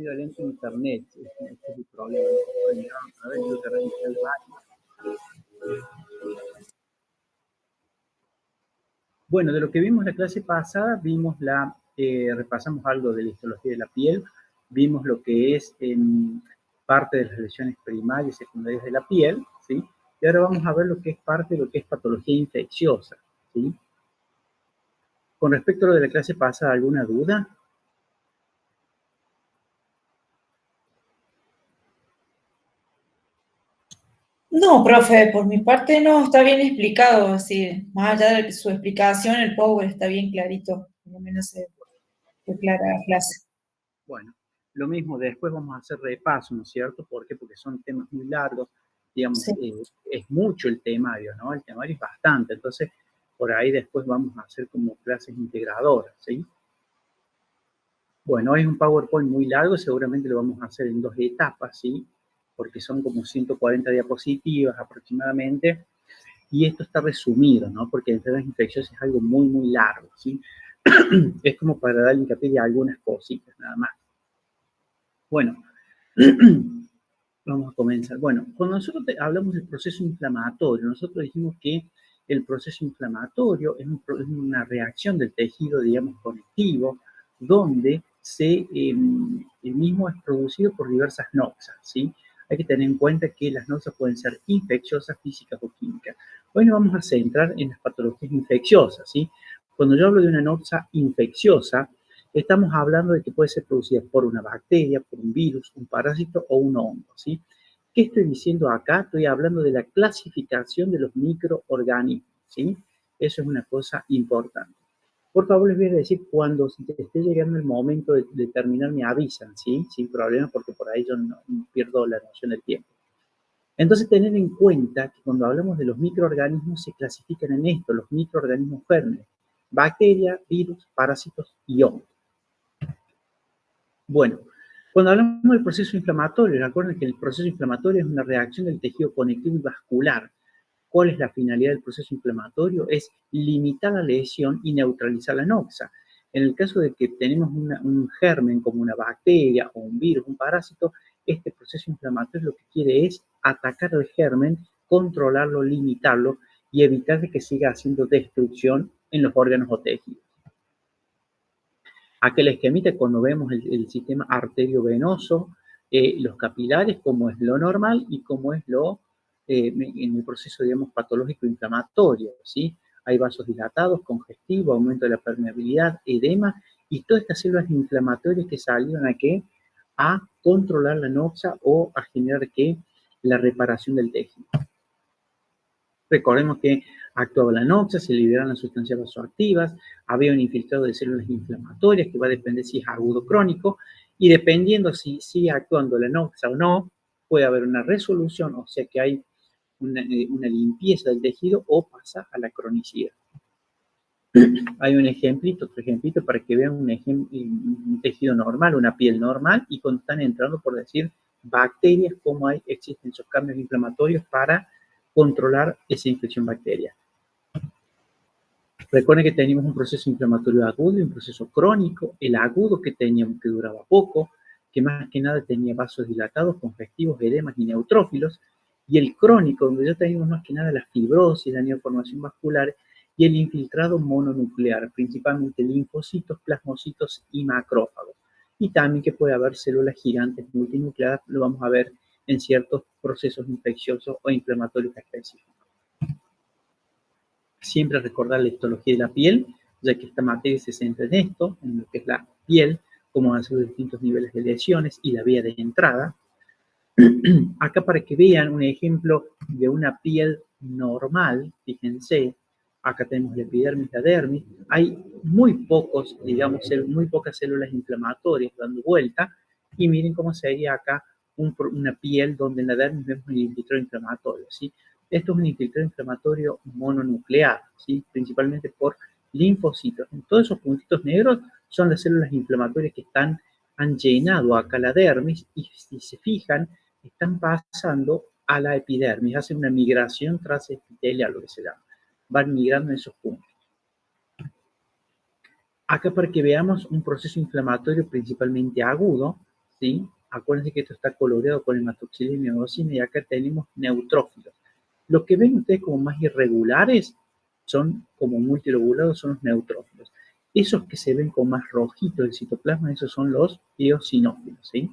medio lento internet. Este es el problema. A ver, yo te reinicié el baño. Bueno, de lo que vimos la clase pasada, repasamos algo de la histología de la piel, vimos lo que es parte de las lesiones primarias y secundarias de la piel, ¿sí? Y ahora vamos a ver lo que es parte de lo que es patología infecciosa, ¿sí? Con respecto a lo de la clase pasada, ¿alguna duda? No, profe, por mi parte no, está bien explicado, así, más allá de su explicación, el Power está bien clarito, por lo menos fue clara la clase. Bueno, lo mismo, después vamos a hacer repaso, ¿no es cierto? ¿Por qué? Porque son temas muy largos, digamos, Sí. Es mucho el temario, ¿no? El temario es bastante, entonces por ahí después vamos a hacer como clases integradoras, ¿sí? Bueno, es un PowerPoint muy largo, seguramente lo vamos a hacer en 2 etapas, ¿sí? Porque son como 140 diapositivas aproximadamente, y esto está resumido, ¿no? Porque enfermedades infecciosas es algo muy, muy largo, ¿sí? Es como para dar hincapié de algunas cositas, nada más. Bueno, vamos a comenzar. Bueno, cuando nosotros hablamos del proceso inflamatorio, nosotros dijimos que el proceso inflamatorio es una reacción del tejido, digamos, conectivo, donde el mismo es producido por diversas noxas, ¿sí? Hay que tener en cuenta que las noxas pueden ser infecciosas, físicas o químicas. Hoy nos vamos a centrar en las patologías infecciosas, ¿sí? Cuando yo hablo de una noxa infecciosa, estamos hablando de que puede ser producida por una bacteria, por un virus, un parásito o un hongo, ¿sí? ¿Qué estoy diciendo acá? Estoy hablando de la clasificación de los microorganismos, ¿sí? Eso es una cosa importante. Por favor, les voy a decir cuando esté llegando el momento de terminar, me avisan, ¿sí? Sin problema, porque por ahí yo no pierdo la noción del tiempo. Entonces, tener en cuenta que cuando hablamos de los microorganismos, se clasifican en esto, los microorganismos gérmenes, bacterias, virus, parásitos y hongos. Bueno, cuando hablamos del proceso inflamatorio, recuerden que el proceso inflamatorio es una reacción del tejido conectivo y vascular. ¿Cuál es la finalidad del proceso inflamatorio? Es limitar la lesión y neutralizar la noxa. En el caso de que tenemos un germen como una bacteria o un virus, un parásito, este proceso inflamatorio lo que quiere es atacar al germen, controlarlo, limitarlo y evitar que siga haciendo destrucción en los órganos o tejidos. Aquel esquemita cuando vemos el sistema arteriovenoso, los capilares, como es lo normal y como es en el proceso, digamos, patológico inflamatorio, ¿sí? Hay vasos dilatados, congestivos, aumento de la permeabilidad, edema, y todas estas células inflamatorias que salieron a ¿qué? A controlar la noxa o a generar ¿qué? La reparación del tejido. Recordemos que actuaba la noxa, se liberan las sustancias vasoactivas, había un infiltrado de células inflamatorias que va a depender si es agudo o crónico, y dependiendo si sigue actuando la noxa o no, puede haber una resolución, o sea que hay una limpieza del tejido o pasa a la cronicidad. Hay un ejemplito, otro ejemplito para que vean un tejido normal, una piel normal, y cuando están entrando, por decir, bacterias, cómo existen esos cambios inflamatorios para controlar esa infección bacteriana. Recuerden que teníamos un proceso inflamatorio agudo y un proceso crónico. El agudo que teníamos que duraba poco, que más que nada tenía vasos dilatados, congestivos, edemas y neutrófilos. Y el crónico, donde ya teníamos más que nada la fibrosis, la neoformación vascular y el infiltrado mononuclear, principalmente linfocitos, plasmocitos y macrófagos. Y también que puede haber células gigantes multinucleadas, lo vamos a ver en ciertos procesos infecciosos o inflamatorios específicos. Siempre recordar la histología de la piel, ya que esta materia se centra en esto, en lo que es la piel, cómo van a ser los distintos niveles de lesiones y la vía de entrada. Acá para que vean un ejemplo de una piel normal, fíjense, acá tenemos la epidermis, la dermis, hay muy pocos, digamos, muy pocas células inflamatorias dando vuelta, y miren cómo sería acá una piel donde en la dermis vemos un infiltrado inflamatorio, ¿sí? Esto es un infiltrado inflamatorio mononuclear, ¿sí? Principalmente por linfocitos. En todos esos puntitos negros son las células inflamatorias que han llenado acá la dermis, y si se fijan, están pasando a la epidermis, hacen una migración transepitelial, lo que se llama. Van migrando en esos puntos. Acá para que veamos un proceso inflamatorio principalmente agudo, ¿sí? Acuérdense que esto está coloreado con hematoxilina y miosina y acá tenemos neutrófilos. Los que ven ustedes como más irregulares son como multilobulados, son los neutrófilos. Esos que se ven con más rojitos del citoplasma, esos son los eosinófilos, ¿sí?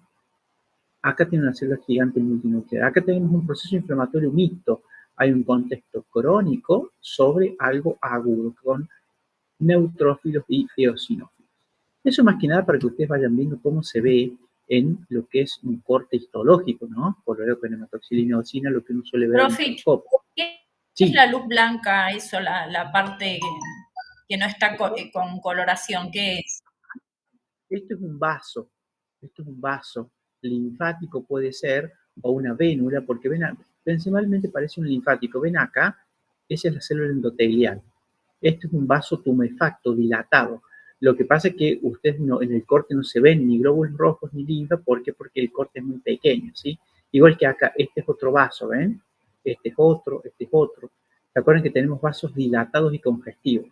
Acá tiene una célula gigante multinuclear. Acá tenemos un proceso inflamatorio mixto. Hay un contexto crónico sobre algo agudo con neutrófilos y eosinófilos. Eso más que nada para que ustedes vayan viendo cómo se ve en lo que es un corte histológico, ¿no? Por lo con hematoxilina y eosina, lo que uno suele ver al Profe, microscopio. ¿qué es Sí, la luz blanca? Eso, la parte que no está con coloración, ¿qué es? esto es un vaso, esto es un vaso linfático puede ser, o una vénula, porque ven, principalmente parece un linfático. Ven acá, esa es la célula endotelial. Este es un vaso tumefacto, dilatado. Lo que pasa es que ustedes no, en el corte no se ven ni glóbulos rojos ni linfa, ¿por qué? Porque el corte es muy pequeño, ¿sí? Igual que acá, este es otro vaso, ¿ven? Este es otro, este es otro. ¿Se acuerdan que tenemos vasos dilatados y congestivos?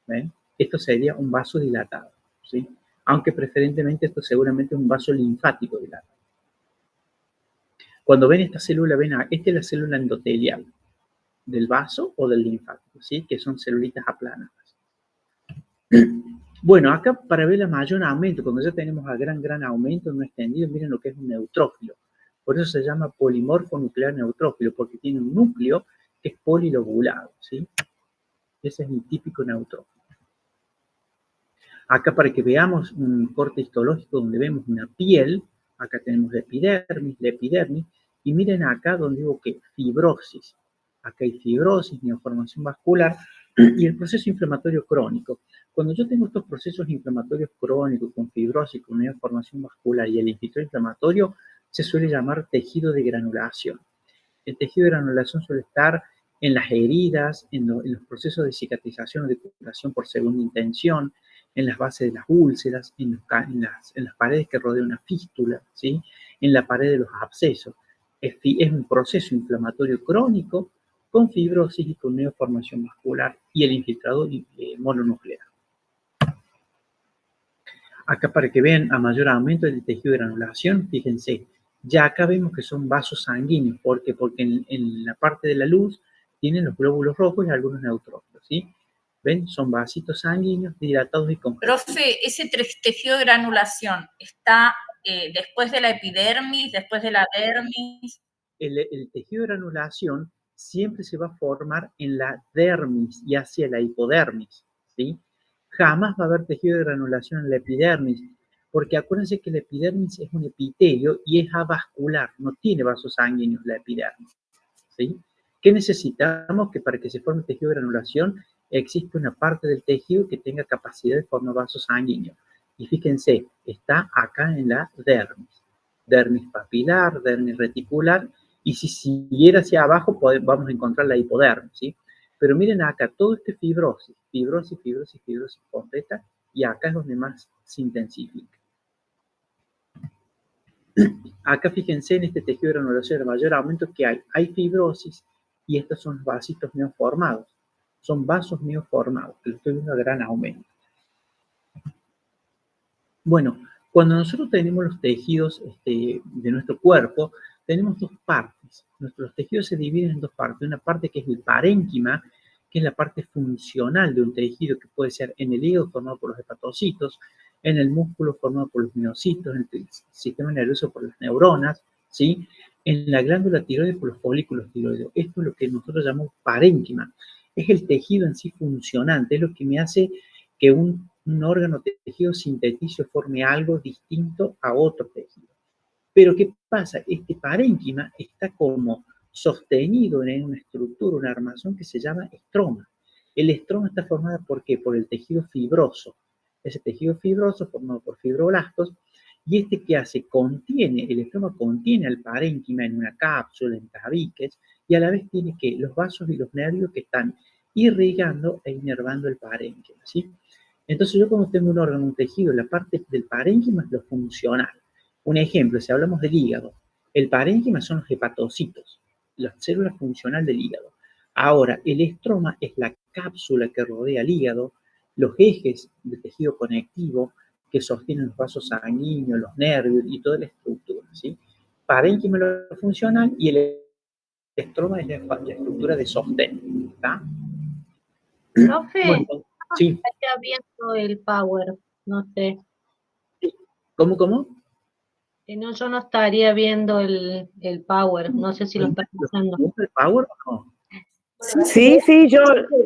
¿Ven? Esto sería un vaso dilatado, ¿sí? Aunque preferentemente esto seguramente es un vaso linfático dilatado. Cuando ven esta célula, ven, esta es la célula endotelial del vaso o del linfático, ¿sí? Que son celulitas aplanadas. Bueno, acá para ver el mayor aumento, cuando ya tenemos a gran aumento no extendido, miren lo que es un neutrófilo. Por eso se llama polimorfo nuclear neutrófilo, porque tiene un núcleo que es polilobulado, ¿sí? Ese es mi típico neutrófilo. Acá para que veamos un corte histológico donde vemos una piel, acá tenemos la epidermis, y miren acá donde digo que fibrosis. Acá hay fibrosis, neoformación vascular y el proceso inflamatorio crónico. Cuando yo tengo estos procesos inflamatorios crónicos con fibrosis, con neoformación vascular y el infiltrado inflamatorio, se suele llamar tejido de granulación. El tejido de granulación suele estar en las heridas, en los procesos de cicatrización o de curación por segunda intención, en las bases de las úlceras, en las paredes que rodean una fístula, ¿sí? En la pared de los abscesos. Es un proceso inflamatorio crónico con fibrosis y con neoformación vascular y el infiltrado mononuclear. Acá para que vean a mayor aumento del tejido de granulación, fíjense, ya acá vemos que son vasos sanguíneos. ¿Por qué? Porque en la parte de la luz tienen los glóbulos rojos y algunos neutrófilos, ¿sí? ¿Ven? Son vasitos sanguíneos dilatados y congestionados. Profe, ese tejido de granulación está después de la epidermis, después de la dermis. El tejido de granulación siempre se va a formar en la dermis y hacia la hipodermis, ¿sí? Jamás va a haber tejido de granulación en la epidermis, porque acuérdense que la epidermis es un epitelio y es avascular, no tiene vasos sanguíneos la epidermis, ¿sí? ¿Qué necesitamos? Que para que se forme tejido de granulación existe una parte del tejido que tenga capacidad de formar vasos sanguíneos. Y fíjense, está acá en la dermis papilar, dermis reticular, y si siguiera hacia abajo vamos a encontrar la hipodermis, ¿sí? Pero miren acá, todo este fibrosis completa, y acá es donde más se intensifica. Acá fíjense en este tejido de granulación, el mayor aumento que hay fibrosis y estos son vasitos neoformados. Son vasos neoformados, que lo estoy viendo a gran aumento. Bueno, cuando nosotros tenemos los tejidos de nuestro cuerpo, tenemos dos partes. Nuestros tejidos se dividen en dos partes. Una parte que es el parénquima, que es la parte funcional de un tejido, que puede ser en el hígado formado por los hepatocitos, en el músculo formado por los miocitos, en el sistema nervioso por las neuronas, ¿sí? En la glándula tiroides por los folículos tiroides. Esto es lo que nosotros llamamos parénquima. Es el tejido en sí funcionante, es lo que me hace que un órgano tejido sintetice o forme algo distinto a otro tejido. Pero ¿qué pasa? Este parénquima está como sostenido en una estructura, una armazón que se llama estroma. El estroma está formado ¿por qué? Por el tejido fibroso. Ese tejido fibroso formado por fibroblastos, y este que hace, el estroma contiene al parénquima en una cápsula, en tabiques, y a la vez tiene que los vasos y los nervios que están irrigando e inervando el parénquima, ¿sí? Entonces yo cuando tengo un órgano, un tejido, la parte del parénquima es lo funcional. Un ejemplo, si hablamos del hígado, el parénquima son los hepatocitos, la célula funcional del hígado. Ahora, el estroma es la cápsula que rodea el hígado, los ejes del tejido conectivo, que sostienen los vasos sanguíneos, los nervios y toda la estructura, ¿sí? Parénquima es lo funcional y el estroma es la estructura de sostén, ¿está? Profe, Bueno, sí. estaría viendo el power, no sé. ¿Cómo? No, yo no estaría viendo el power, no sé si lo están usando. ¿El power o no? Sí, yo,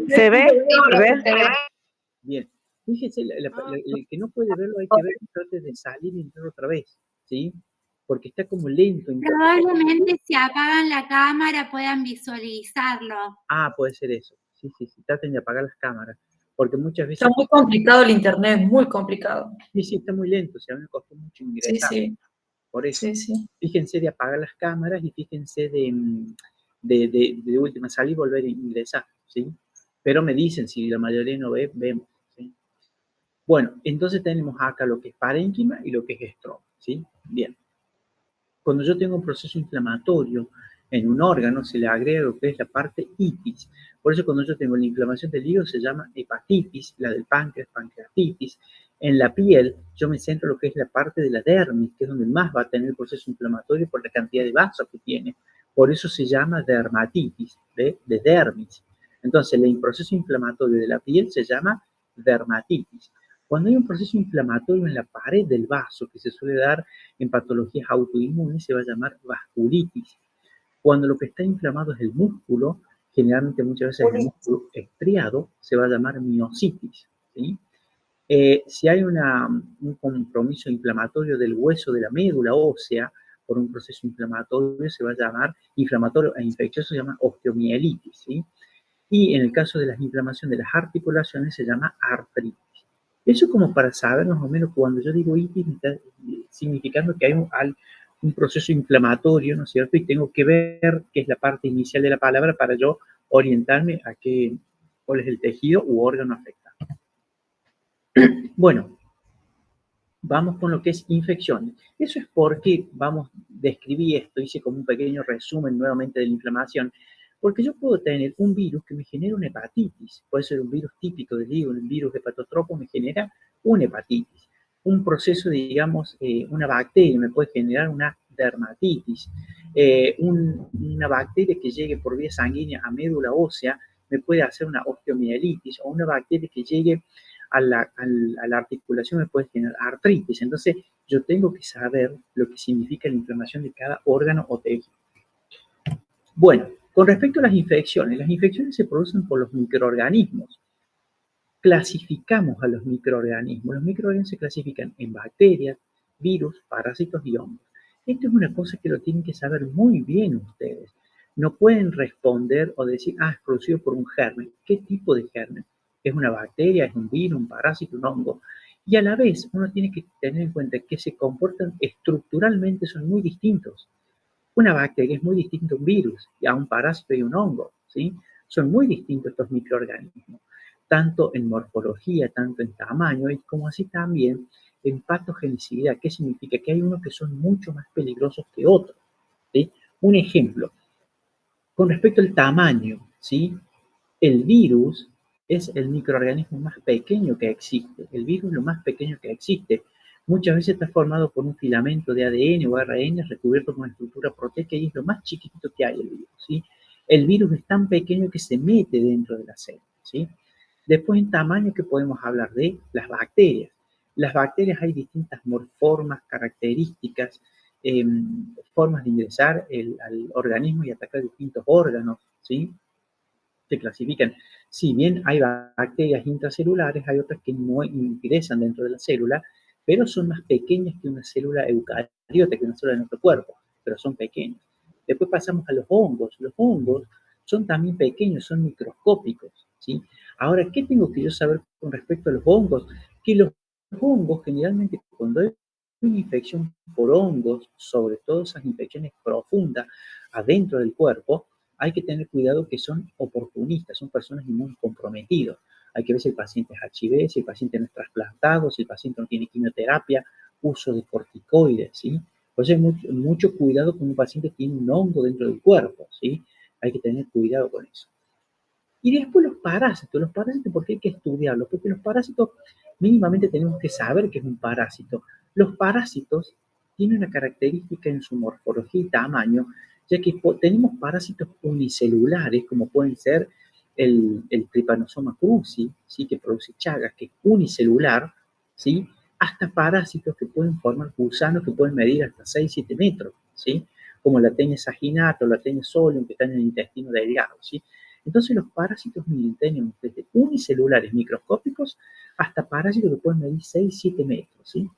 ¿se ve? ¿Se ve? Bien. Fíjese, el que no puede verlo hay que ver, trate de salir y entrar otra vez, ¿sí? Porque está como lento. Probablemente si apagan la cámara puedan visualizarlo. Ah, puede ser eso. Sí, traten de apagar las cámaras. Porque muchas veces... Está muy complicado el internet, muy complicado. Sí, está muy lento, a mí me costó mucho ingresar. Sí. Por eso. Sí. Fíjense de apagar las cámaras y fíjense de última salir y volver a ingresar, ¿sí? Pero me dicen, si la mayoría no ve, vemos, ¿sí? Bueno, entonces tenemos acá lo que es parénquima y lo que es estroma, ¿sí? Bien. Cuando yo tengo un proceso inflamatorio en un órgano, se le agrega lo que es la parte itis. Por eso cuando yo tengo la inflamación del hígado se llama hepatitis, la del páncreas, pancreatitis. En la piel yo me centro en lo que es la parte de la dermis, que es donde más va a tener el proceso inflamatorio por la cantidad de vasos que tiene. Por eso se llama dermatitis, de dermis. Entonces el proceso inflamatorio de la piel se llama dermatitis. Cuando hay un proceso inflamatorio en la pared del vaso, que se suele dar en patologías autoinmunes, se va a llamar vasculitis. Cuando lo que está inflamado es el músculo, generalmente muchas veces el músculo estriado, se va a llamar miositis, ¿sí? Si hay un compromiso inflamatorio del hueso de la médula ósea por un proceso inflamatorio, se va a llamar inflamatorio e infeccioso, se llama osteomielitis, ¿sí? Y en el caso de la inflamación de las articulaciones se llama artritis. Eso como para saber más o menos cuando yo digo itis, me está significando que hay un proceso inflamatorio, ¿no es cierto? Y tengo que ver qué es la parte inicial de la palabra para yo orientarme a cuál es el tejido u órgano afectado. Bueno, vamos con lo que es infecciones. Eso es porque, describí esto, hice como un pequeño resumen nuevamente de la inflamación, porque yo puedo tener un virus que me genera una hepatitis, puede ser un virus típico del hígado, un virus hepatotropo me genera una hepatitis. Un proceso, digamos, una bacteria me puede generar una dermatitis. Una bacteria que llegue por vía sanguínea a médula ósea me puede hacer una osteomielitis, o una bacteria que llegue a la articulación me puede generar artritis. Entonces, yo tengo que saber lo que significa la inflamación de cada órgano o tejido. Bueno, con respecto a las infecciones se producen por los microorganismos. Clasificamos a los microorganismos. Los microorganismos se clasifican en bacterias, virus, parásitos y hongos. Esto es una cosa que lo tienen que saber muy bien ustedes. No pueden responder o decir, es producido por un germen. ¿Qué tipo de germen? ¿Es una bacteria, es un virus, un parásito, un hongo? Y a la vez uno tiene que tener en cuenta que se comportan estructuralmente, son muy distintos. Una bacteria es muy distinta a un virus, a un parásito y un hongo, ¿sí? Son muy distintos estos microorganismos, tanto en morfología, tanto en tamaño, y como así también en patogenicidad. ¿Qué significa? Que hay unos que son mucho más peligrosos que otros, ¿sí? Un ejemplo, con respecto al tamaño, ¿sí? El virus es el microorganismo más pequeño que existe. El virus es lo más pequeño que existe. Muchas veces está formado por un filamento de ADN o ARN recubierto con una estructura proteica y es lo más chiquitito que hay el virus, ¿sí? El virus es tan pequeño que se mete dentro de la célula, ¿sí? Después en tamaño que podemos hablar de las bacterias. Las bacterias hay distintas formas, características, formas de ingresar al organismo y atacar distintos órganos, ¿sí? Se clasifican. Si bien hay bacterias intracelulares, hay otras que no ingresan dentro de la célula, pero son más pequeñas que una célula eucariota, que una célula de nuestro cuerpo, pero son pequeñas. Después pasamos a los hongos. Los hongos son también pequeños, son microscópicos, ¿sí? Ahora, ¿qué tengo que yo saber con respecto a los hongos? Que los hongos generalmente cuando hay una infección por hongos, sobre todo esas infecciones profundas adentro del cuerpo, hay que tener cuidado que son oportunistas, son personas inmunocomprometidas. Hay que ver si el paciente es HIV, si el paciente no es trasplantado, si el paciente no tiene quimioterapia, uso de corticoides, ¿sí? Por eso hay mucho cuidado cuando un paciente tiene un hongo dentro del cuerpo, ¿sí? Hay que tener cuidado con eso. Y después los parásitos, ¿por qué hay que estudiarlos? Porque los parásitos mínimamente tenemos que saber qué es un parásito. Los parásitos tienen una característica en su morfología y tamaño, ya que tenemos parásitos unicelulares, como pueden ser el Trypanosoma cruzi, ¿sí? Que produce chagas, que es unicelular, ¿sí? Hasta parásitos que pueden formar gusanos que pueden medir hasta 6-7 metros, ¿sí? Como la Taenia saginata o la Taenia solium, que están en el intestino delgado, ¿sí? Entonces los parásitos miden, tenemos desde unicelulares microscópicos hasta parásitos que pueden medir 6-7 metros, ¿sí?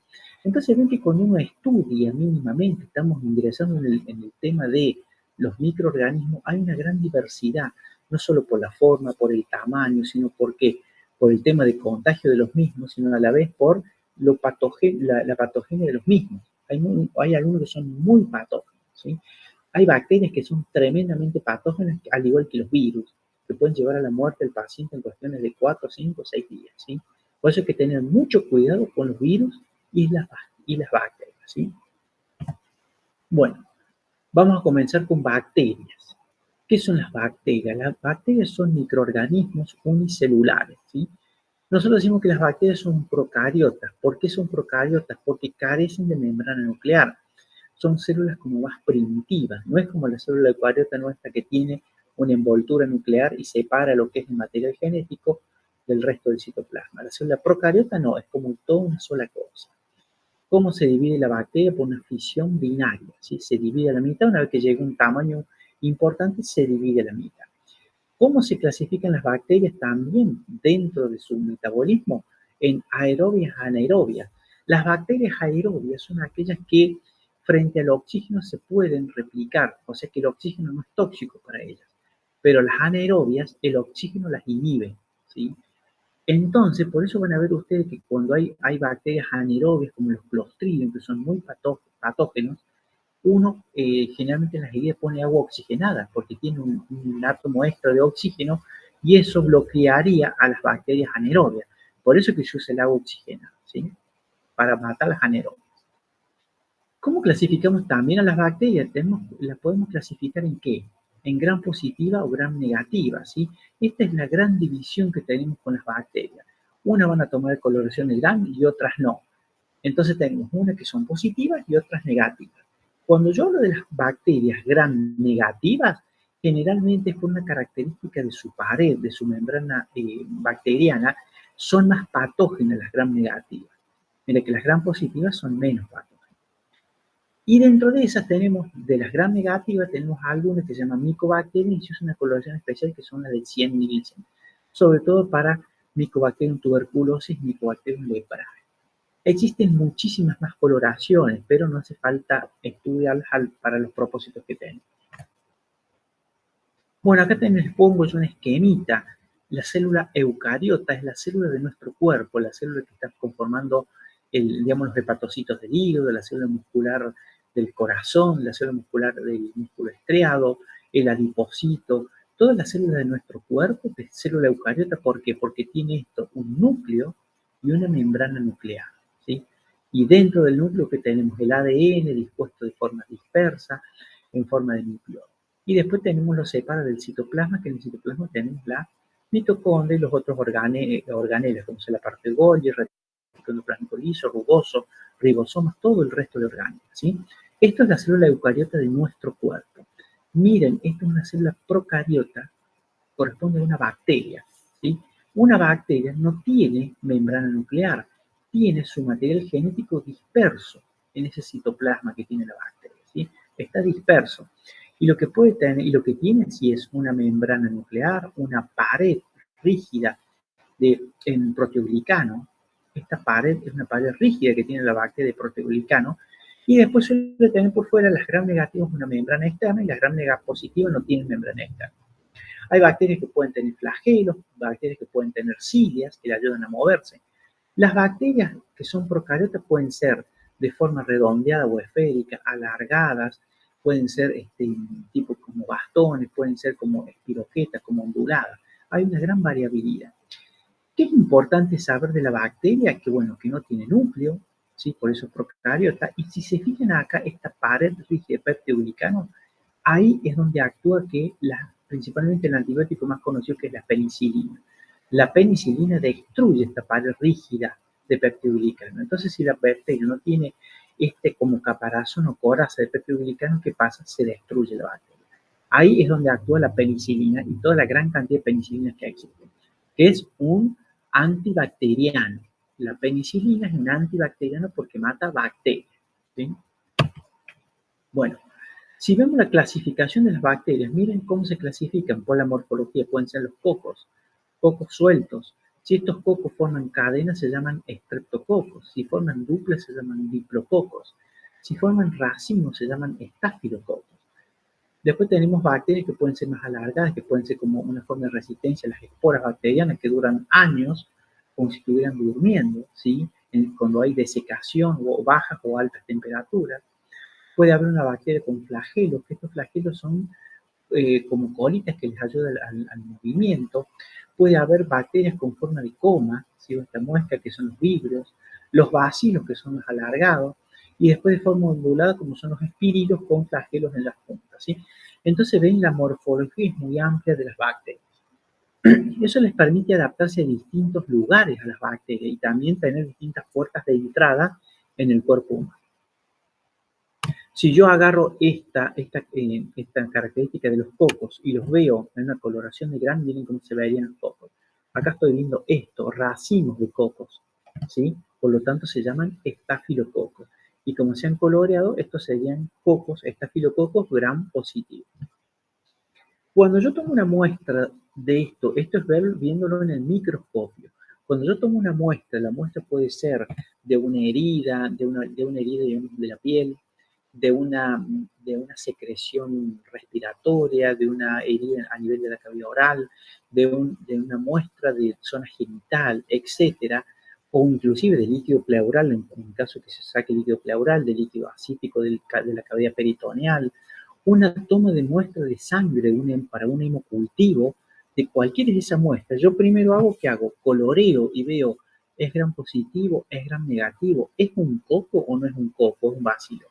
Entonces ven que cuando uno estudia mínimamente, estamos ingresando en el tema de los microorganismos, hay una gran diversidad, no solo por la forma, por el tamaño, sino porque por el tema de contagio de los mismos, sino a la vez por la patogenia de los mismos. Hay algunos que son muy patógenos, ¿sí? Hay bacterias que son tremendamente patógenas, al igual que los virus, que pueden llevar a la muerte del paciente en cuestiones de 4, 5, 6 días, ¿sí? Por eso hay que tener mucho cuidado con los virus y las bacterias, ¿sí? Bueno, vamos a comenzar con bacterias. ¿Qué son las bacterias? Las bacterias son microorganismos unicelulares, ¿sí? Nosotros decimos que las bacterias son procariotas. ¿Por qué son procariotas? Porque carecen de membrana nuclear. Son células como más primitivas. No es como la célula eucariota nuestra que tiene una envoltura nuclear y separa lo que es el material genético del resto del citoplasma. La célula procariota no, es como toda una sola cosa. ¿Cómo se divide la bacteria? Por una fisión binaria, ¿sí? Se divide a la mitad, una vez que llega a un tamaño importante, se divide a la mitad. ¿Cómo se clasifican las bacterias? También dentro de su metabolismo en aerobias, anaerobias. Las bacterias aerobias son aquellas que frente al oxígeno se pueden replicar, o sea que el oxígeno no es tóxico para ellas. Pero las anaerobias, el oxígeno las inhibe, ¿sí? Entonces, por eso van a ver ustedes que cuando hay bacterias anaerobias como los Clostridium, que son muy patógenos, uno generalmente en las heridas pone agua oxigenada porque tiene un átomo extra de oxígeno y eso bloquearía a las bacterias anaerobias. Por eso que se usa el agua oxigenada, ¿sí? Para matar las anaerobias. ¿Cómo clasificamos también a las bacterias? Las podemos clasificar en qué? En gram positiva o gram negativa, ¿sí? Esta es la gran división que tenemos con las bacterias. Unas van a tomar coloración de gram y otras no. Entonces tenemos unas que son positivas y otras negativas. Cuando yo hablo de las bacterias gram negativas, generalmente es por una característica de su pared, de su membrana bacteriana, son más patógenas las gram negativas. Mira que las gram positivas son menos patógenas. Y dentro de esas tenemos, de las gram negativas, tenemos algunas que se llaman micobacterias y se usa una coloración especial que son las de 100 Nielsen, sobre todo para Mycobacterium tuberculosis, Mycobacterium leprae. Existen muchísimas más coloraciones, pero no hace falta estudiarlas para los propósitos que tenemos. Bueno, acá les pongo yo una esquemita. La célula eucariota es la célula de nuestro cuerpo, la célula que está conformando los hepatocitos del hígado, la célula muscular del corazón, la célula muscular del músculo estriado, el adipocito, todas las células de nuestro cuerpo es célula eucariota. ¿Por qué? Porque tiene esto, un núcleo y una membrana nuclear, ¿sí? Y dentro del núcleo que tenemos el ADN dispuesto de forma dispersa, en forma de núcleo. Y después tenemos los separa del citoplasma, que en el citoplasma tenemos la mitocondria y los otros organelos, como son la parte de Golgi, retículo plasmático liso, rugoso, ribosomas, todo el resto de orgánelos, ¿sí? Esto es la célula eucariota de nuestro cuerpo. Miren, esta es una célula procariota, corresponde a una bacteria, ¿sí? Una bacteria no tiene membrana nuclear, tiene su material genético disperso en ese citoplasma que tiene la bacteria, ¿sí? Está disperso. Y lo que puede tener, y lo que tiene sí es una membrana nuclear, una pared rígida en proteoglicano. Esta pared es una pared rígida que tiene la bacteria de proteoglicano. Y después suele tener por fuera las gram negativas una membrana externa y las gram positivas no tienen membrana externa. Hay bacterias que pueden tener flagelos, bacterias que pueden tener cilias que le ayudan a moverse. Las bacterias que son procariotas pueden ser de forma redondeada o esférica, alargadas, pueden ser tipo como bastones, pueden ser como espiroquetas, como onduladas. Hay una gran variabilidad. ¿Qué es importante saber de la bacteria? Que bueno, que no tiene núcleo, ¿sí? Por eso es procariota. Y si se fijan acá, esta pared rígida de peptidoglicano, ahí es donde actúa que las principalmente el antibiótico más conocido, que es la penicilina. La penicilina destruye esta pared rígida de peptidoglicano. Entonces, si la bacteria no tiene como caparazón o coraza de peptidoglicano, ¿qué pasa? Se destruye la bacteria. Ahí es donde actúa la penicilina y toda la gran cantidad de penicilinas que existen, que es un antibacteriano. La penicilina es un antibacteriano porque mata bacterias, ¿sí? Bueno, si vemos la clasificación de las bacterias, miren cómo se clasifican por la morfología. Pueden ser los cocos sueltos. Si estos cocos forman cadenas, se llaman estreptococos. Si forman duplas, se llaman diplococos. Si forman racimos, se llaman estafilococos. Después tenemos bacterias que pueden ser más alargadas, que pueden ser como una forma de resistencia a las esporas bacterianas que duran años, como si estuvieran durmiendo, ¿sí? Cuando hay desecación o bajas o altas temperaturas. Puede haber una bacteria con flagelos, que estos flagelos son como colitas que les ayudan al movimiento. Puede haber bacterias con forma de coma, ¿sí? Esta muesca, que son los vibrios, los bacilos, que son los alargados, y después de forma ondulada, como son los espíridos con flagelos en las puntas, ¿sí? Entonces ven, la morfología es muy amplia de las bacterias. Eso les permite adaptarse a distintos lugares a las bacterias y también tener distintas puertas de entrada en el cuerpo humano. Si yo agarro esta característica de los cocos y los veo en una coloración de grano, miren cómo se verían los cocos. Acá estoy viendo esto, racimos de cocos, ¿sí? Por lo tanto se llaman estafilococos. Y como se han coloreado, estos serían cocos, estafilococos gram positivos. Cuando yo tomo una muestra de esto es viéndolo en el microscopio. Cuando yo tomo una muestra, la muestra puede ser de una herida, de una herida de la piel, de una secreción respiratoria, de una herida a nivel de la cavidad oral, de una muestra de zona genital, etcétera, o inclusive de líquido pleural, en caso que se saque líquido pleural, de líquido asítico de la cavidad peritoneal, una toma de muestra de sangre para un hemocultivo, de cualquiera de esas muestras. Yo primero ¿qué hago? Coloreo y veo, ¿es gram positivo? ¿Es gram negativo? ¿Es un coco o no es un coco? ¿Es un bacilo?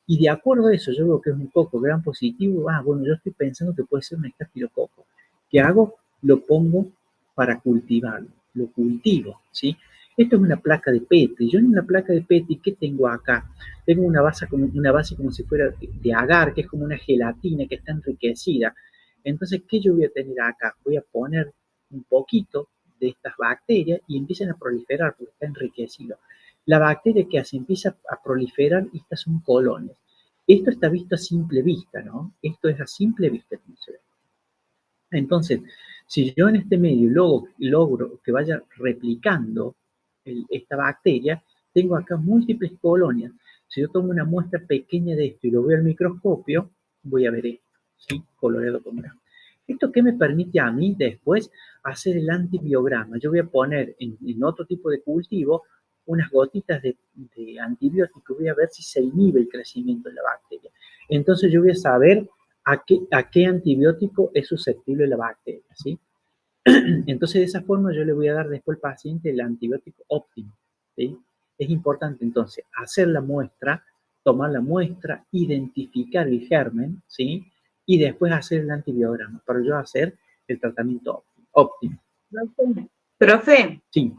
Y de acuerdo a eso, yo veo que es un coco gram positivo. Bueno, yo estoy pensando que puede ser un estafilococo. ¿Qué hago? Lo pongo para cultivarlo. Lo cultivo, ¿sí? Esto es una placa de Petri. Yo en una placa de Petri, ¿qué tengo acá? Tengo una base como si fuera de agar, que es como una gelatina que está enriquecida. Entonces, ¿qué yo voy a tener acá? Voy a poner un poquito de estas bacterias y empiezan a proliferar porque está enriquecido. La bacteria que hace empieza a proliferar y estas son colonias. Esto está visto a simple vista, ¿no? Esto es a simple vista como se ve. Entonces, si yo en este medio logro que vaya replicando esta bacteria, tengo acá múltiples colonias. Si yo tomo una muestra pequeña de esto y lo veo al microscopio, voy a ver esto, ¿sí? Coloreado con grano. ¿Esto qué me permite a mí después hacer el antibiograma? Yo voy a poner en otro tipo de cultivo unas gotitas de antibiótico, voy a ver si se inhibe el crecimiento de la bacteria. Entonces yo voy a saber a qué antibiótico es susceptible la bacteria, ¿sí? Entonces de esa forma yo le voy a dar después al paciente el antibiótico óptimo, ¿sí? Es importante entonces hacer la muestra, tomar la muestra, identificar el germen, ¿sí? Y después hacer el antibiograma para yo hacer el tratamiento óptimo. Profe. Sí.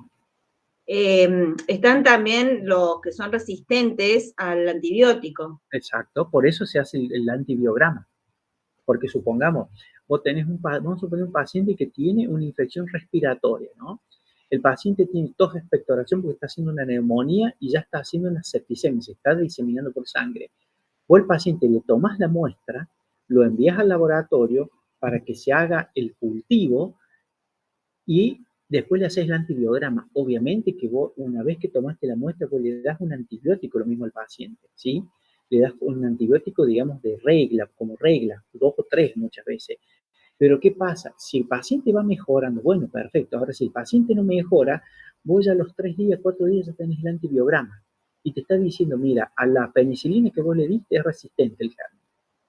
Están también los que son resistentes al antibiótico. Exacto, por eso se hace el antibiograma. Porque supongamos, vamos a suponer un paciente que tiene una infección respiratoria, ¿no? El paciente tiene tos de expectoración porque está haciendo una neumonía y ya está haciendo una septicemia, se está diseminando por sangre. O el paciente le tomas la muestra, lo envías al laboratorio para que se haga el cultivo y después le haces el antibiograma. Obviamente que vos, una vez que tomaste la muestra, vos le das un antibiótico lo mismo al paciente, ¿sí? Le das un antibiótico, digamos, de regla, como regla, 2 o 3 muchas veces. Pero ¿qué pasa? Si el paciente va mejorando, bueno, perfecto. Ahora, si el paciente no mejora, vos ya a los 3 días, 4 días ya tenés el antibiograma. Y te está diciendo, mira, a la penicilina que vos le diste es resistente el germen.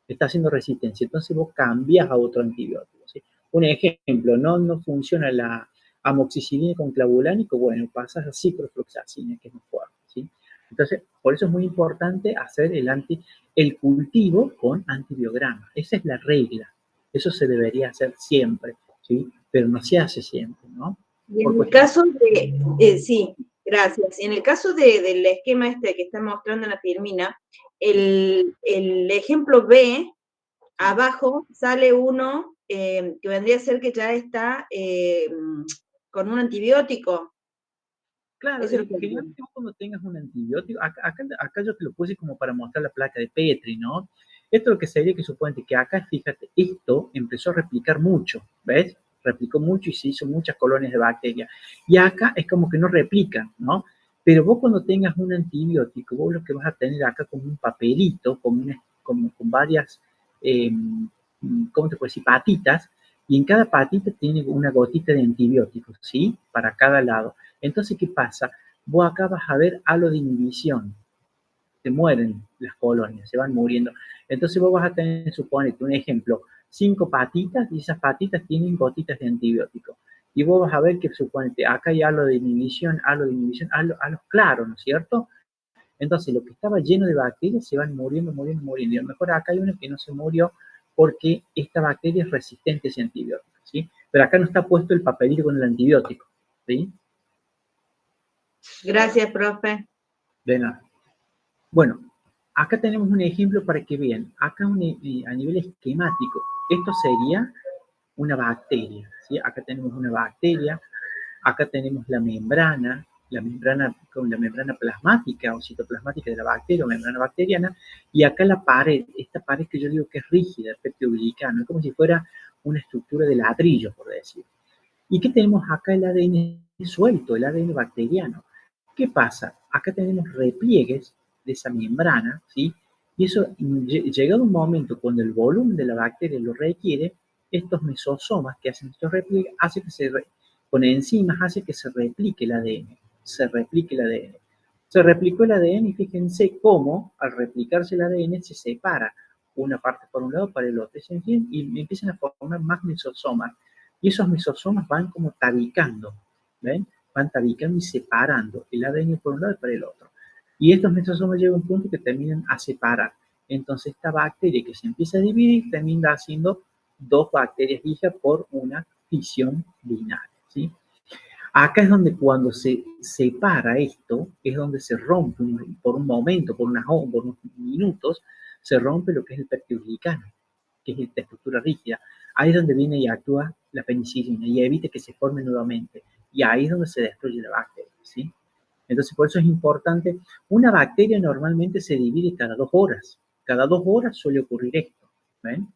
Está haciendo resistencia. Entonces vos cambias a otro antibiótico, ¿sí? Un ejemplo, no funciona la amoxicilina con clavulánico, bueno, pasas a ciprofloxacina, que es más fuerte, ¿sí? Entonces, por eso es muy importante hacer el cultivo con antibiograma. Esa es la regla, Eso se debería hacer siempre, ¿sí? Pero no se hace siempre, ¿no? Y en el caso de, sí, gracias. En el caso del esquema este que está mostrando la Firmina, el ejemplo B, abajo sale uno que vendría a ser que ya está con un antibiótico. Claro, Eso es lo que generalmente vos cuando tengas un antibiótico, acá yo te lo puse como para mostrar la placa de Petri, ¿no? Esto lo que sería que suponete que acá, fíjate, esto empezó a replicar mucho, ¿ves? Replicó mucho y se hizo muchas colonias de bacterias. Y acá es como que no replica, ¿no? Pero vos cuando tengas un antibiótico, vos lo que vas a tener acá como un papelito, como con varias, ¿cómo te puedo decir? Patitas, y en cada patita tiene una gotita de antibióticos, ¿sí? Para cada lado. Entonces, ¿qué pasa? Vos acá vas a ver halo de inhibición. Se mueren las colonias, se van muriendo. Entonces vos vas a tener, suponete, un ejemplo, 5 patitas y esas patitas tienen gotitas de antibiótico. Y vos vas a ver que, suponete, acá hay halo de inhibición, halos claros, ¿no es cierto? Entonces, lo que estaba lleno de bacterias se van muriendo. Y a lo mejor acá hay una que no se murió porque esta bacteria es resistente a ese antibiótico, ¿sí? Pero acá no está puesto el papelito con el antibiótico, ¿sí? Gracias, profe. De nada. Bueno, acá tenemos un ejemplo para que vean. Acá a nivel esquemático, esto sería una bacteria, ¿sí? Acá tenemos una bacteria, acá tenemos con la membrana plasmática o citoplasmática de la bacteria o membrana bacteriana, y acá la pared, esta pared que yo digo que es rígida, el peptidoglicano, es como si fuera una estructura de ladrillo, por decir. ¿Y qué tenemos acá? El ADN suelto, el ADN bacteriano. ¿Qué pasa? Acá tenemos repliegues de esa membrana, ¿sí? Y eso, llegado un momento cuando el volumen de la bacteria lo requiere, estos mesosomas que hacen estos repliegues, con enzimas, hace que se replique el ADN. Se replique el ADN. Se replicó el ADN y fíjense cómo al replicarse el ADN se separa una parte por un lado para el otro. Y empiezan a formar más mesosomas. Y esos mesosomas van como tabicando, ¿ven? Van tabicando y separando el ADN por un lado y para el otro. Y estos mesosomas llegan a un punto que terminan a separar. Entonces esta bacteria que se empieza a dividir termina haciendo 2 bacterias hijas por una fisión binaria, ¿sí? Acá es donde cuando se separa esto, es donde se rompe por un momento, por unos minutos, se rompe lo que es el peptidoglicano, que es esta estructura rígida. Ahí es donde viene y actúa la penicilina y evita que se forme nuevamente. Y ahí es donde se destruye la bacteria, ¿sí? Entonces, por eso es importante. Una bacteria normalmente se divide cada 2 horas. Cada 2 horas suele ocurrir esto, ¿ven?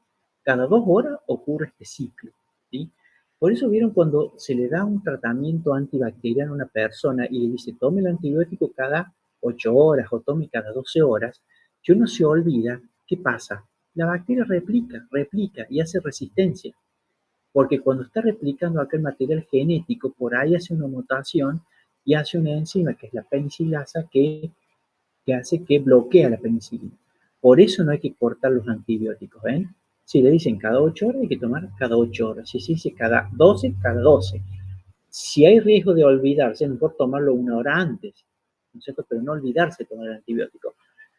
Cada 2 horas ocurre este ciclo, ¿sí? Por eso vieron cuando se le da un tratamiento antibacteriano a una persona y le dice tome el antibiótico cada 8 horas o tome cada 12 horas, que uno se olvida, ¿qué pasa? La bacteria replica y hace resistencia. Porque cuando está replicando aquel material genético, por ahí hace una mutación y hace una enzima que es la penicilasa que hace que bloquea la penicilina. Por eso no hay que cortar los antibióticos, ¿ven? Si le dicen cada 8 horas, hay que tomar cada 8 horas. Si se dice cada 12, cada 12. Si hay riesgo de olvidarse, es mejor tomarlo 1 hora antes, ¿no es cierto? Pero no olvidarse de tomar el antibiótico.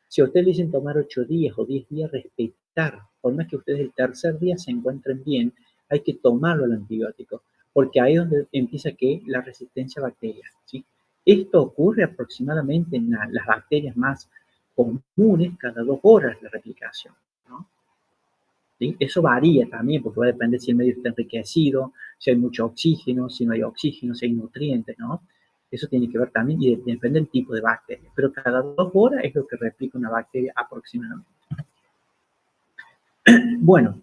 Si a ustedes le dicen tomar 8 días o 10 días, respetar. Por más que ustedes el tercer día se encuentren bien, hay que tomarlo el antibiótico, porque ahí es donde empieza la resistencia a bacterias, ¿sí? Esto ocurre aproximadamente en las bacterias más comunes cada 2 horas de replicación, ¿no? ¿Sí? Eso varía también, porque va a depender si el medio está enriquecido, si hay mucho oxígeno, si no hay oxígeno, si hay nutrientes, ¿no? Eso tiene que ver también y depende del tipo de bacteria. Pero cada 2 horas es lo que replica una bacteria aproximadamente. Bueno,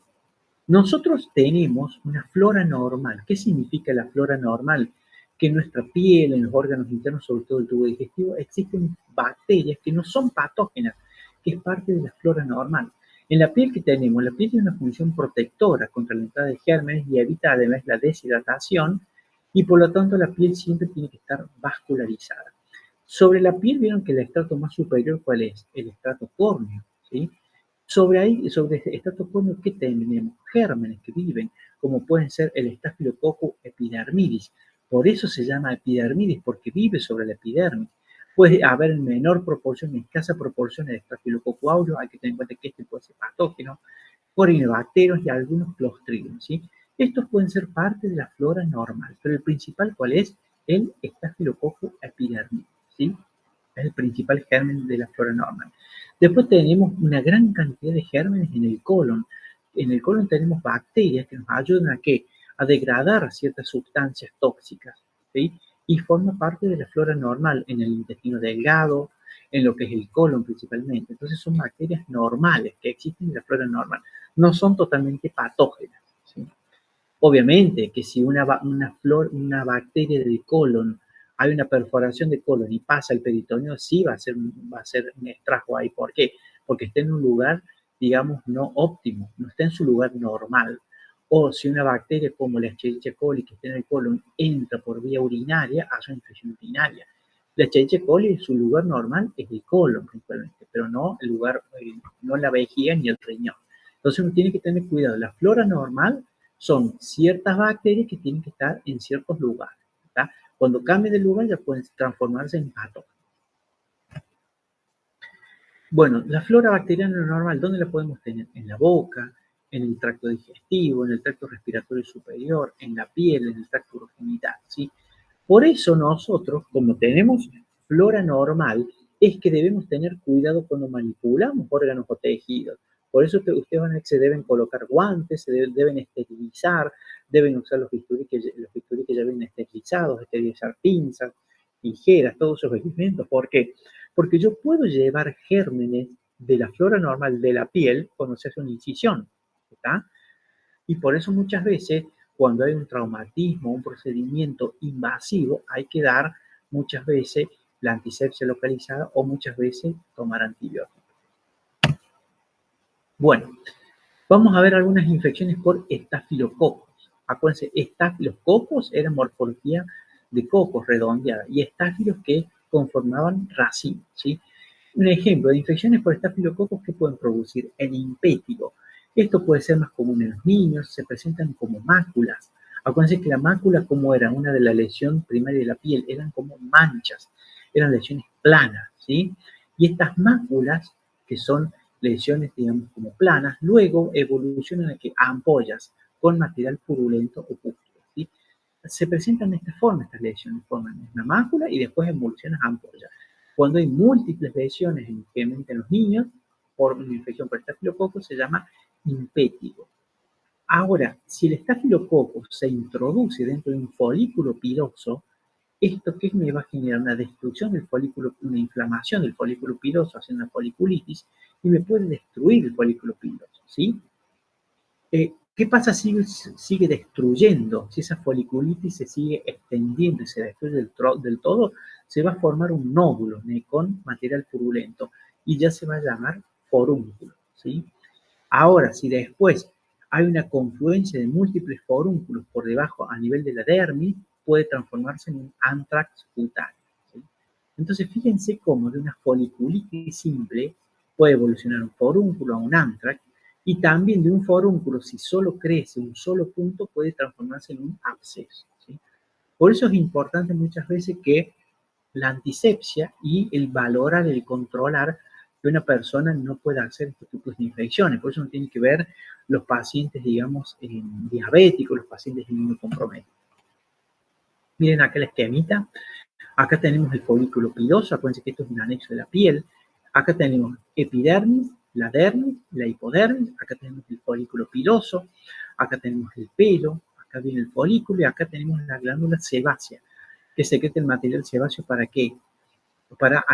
nosotros tenemos una flora normal. ¿Qué significa la flora normal? Que en nuestra piel, en los órganos internos, sobre todo el tubo digestivo, existen bacterias que no son patógenas, que es parte de la flora normal. En la piel que tenemos, la piel tiene una función protectora contra la entrada de gérmenes y evita además la deshidratación y por lo tanto la piel siempre tiene que estar vascularizada. Sobre la piel vieron que el estrato más superior, ¿cuál es? El estrato córneo, ¿sí? Sobre este estrato córneo, ¿qué tenemos? Gérmenes que viven, como pueden ser el Staphylococcus epidermidis. Por eso se llama epidermidis, porque vive sobre la epidermis. Puede haber en menor proporción, en escasa proporción, el Staphylococcus aureus. Hay que tener en cuenta que este puede ser patógeno. corinobacterios y algunos clostridium, ¿sí? Estos pueden ser parte de la flora normal, pero el principal, ¿cuál es? El Staphylococcus epidermidis, ¿sí? Es el principal germen de la flora normal. Después tenemos una gran cantidad de gérmenes en el colon. En el colon tenemos bacterias que nos ayudan a ¿qué? A degradar ciertas sustancias tóxicas, ¿sí? Y forma parte de la flora normal en el intestino delgado, en lo que es el colon principalmente. Entonces son bacterias normales que existen en la flora normal. No son totalmente patógenas, ¿sí? Obviamente que si una bacteria del colon, hay una perforación de colon y pasa al peritoneo, sí va a ser un estrago ahí. ¿Por qué? Porque está en un lugar, digamos, no óptimo, no está en su lugar normal. O si una bacteria como la Escherichia coli que está en el colon entra por vía urinaria, hace una infección urinaria. La Escherichia coli, su lugar normal es el colon principalmente, pero no el lugar, no la vejiga ni el riñón. Entonces uno tiene que tener cuidado. La flora normal son ciertas bacterias que tienen que estar en ciertos lugares, ¿tá? Cuando cambien de lugar ya pueden transformarse en patógenos. Bueno, la flora bacteriana normal, ¿dónde la podemos tener? En la boca, en el tracto digestivo, en el tracto respiratorio superior, en la piel, en el tracto urogenital, ¿sí? Por eso nosotros, como tenemos flora normal, es que debemos tener cuidado cuando manipulamos órganos o tejidos. Por eso ustedes van a ver que se deben colocar guantes, se deben esterilizar, deben usar los bisturí que ya vienen esterilizados, esterilizar pinzas, tijeras, todos esos elementos. ¿Por qué? Porque yo puedo llevar gérmenes de la flora normal de la piel cuando se hace una incisión, ¿está? Y por eso muchas veces, cuando hay un traumatismo, un procedimiento invasivo, hay que dar muchas veces la antisepsia localizada o muchas veces tomar antibióticos. Bueno, vamos a ver algunas infecciones por estafilococos. Acuérdense, los cocos eran morfología de cocos redondeada y estáfilos que conformaban racimos, ¿sí? Un ejemplo de infecciones por estafilococos que pueden producir el impétigo. Esto puede ser más común en los niños, se presentan como máculas. Acuérdense que la mácula, como era una de la lesión primaria de la piel, eran como manchas, eran lesiones planas, ¿sí? Y estas máculas, que son lesiones, digamos, como planas, luego evolucionan a que ampollas con material purulento o pústulo, ¿sí? Se presentan de esta forma estas lesiones, forman una mácula y después evolucionan a ampollas. Cuando hay múltiples lesiones, especialmente en los niños, por una infección por estafilococo, se llama impétigo. Ahora, si el estafilococo se introduce dentro de un folículo piloso, ¿esto qué me va a generar? Una destrucción del folículo, una inflamación del folículo piloso, haciendo una foliculitis, y me puede destruir el folículo piloso, ¿sí? ¿Qué pasa si sigue destruyendo? Si esa foliculitis se sigue extendiendo y se destruye del todo, se va a formar un nódulo con material purulento y ya se va a llamar forúnculo, ¿sí? Ahora, si después hay una confluencia de múltiples forúnculos por debajo a nivel de la dermis, puede transformarse en un anthrax cutáneo, ¿sí? Entonces, fíjense cómo de una foliculitis simple puede evolucionar un forúnculo a un anthrax, y también de un forúnculo, si solo crece un solo punto, puede transformarse en un absceso, ¿sí? Por eso es importante muchas veces que la antisepsia y el valorar, el controlar que una persona no pueda hacer este tipo de infecciones. Por eso uno tiene que ver los pacientes, digamos, diabéticos, los pacientes inmunocomprometidos. Miren acá la esquemita. Acá tenemos el folículo piloso. Acuérdense que esto es un anexo de la piel. Acá tenemos epidermis, la dermis, la hipodermis. Acá tenemos el folículo piloso. Acá tenemos el pelo. Acá viene el folículo y acá tenemos la glándula sebácea, que secreta el material sebáceo. ¿Para qué? Para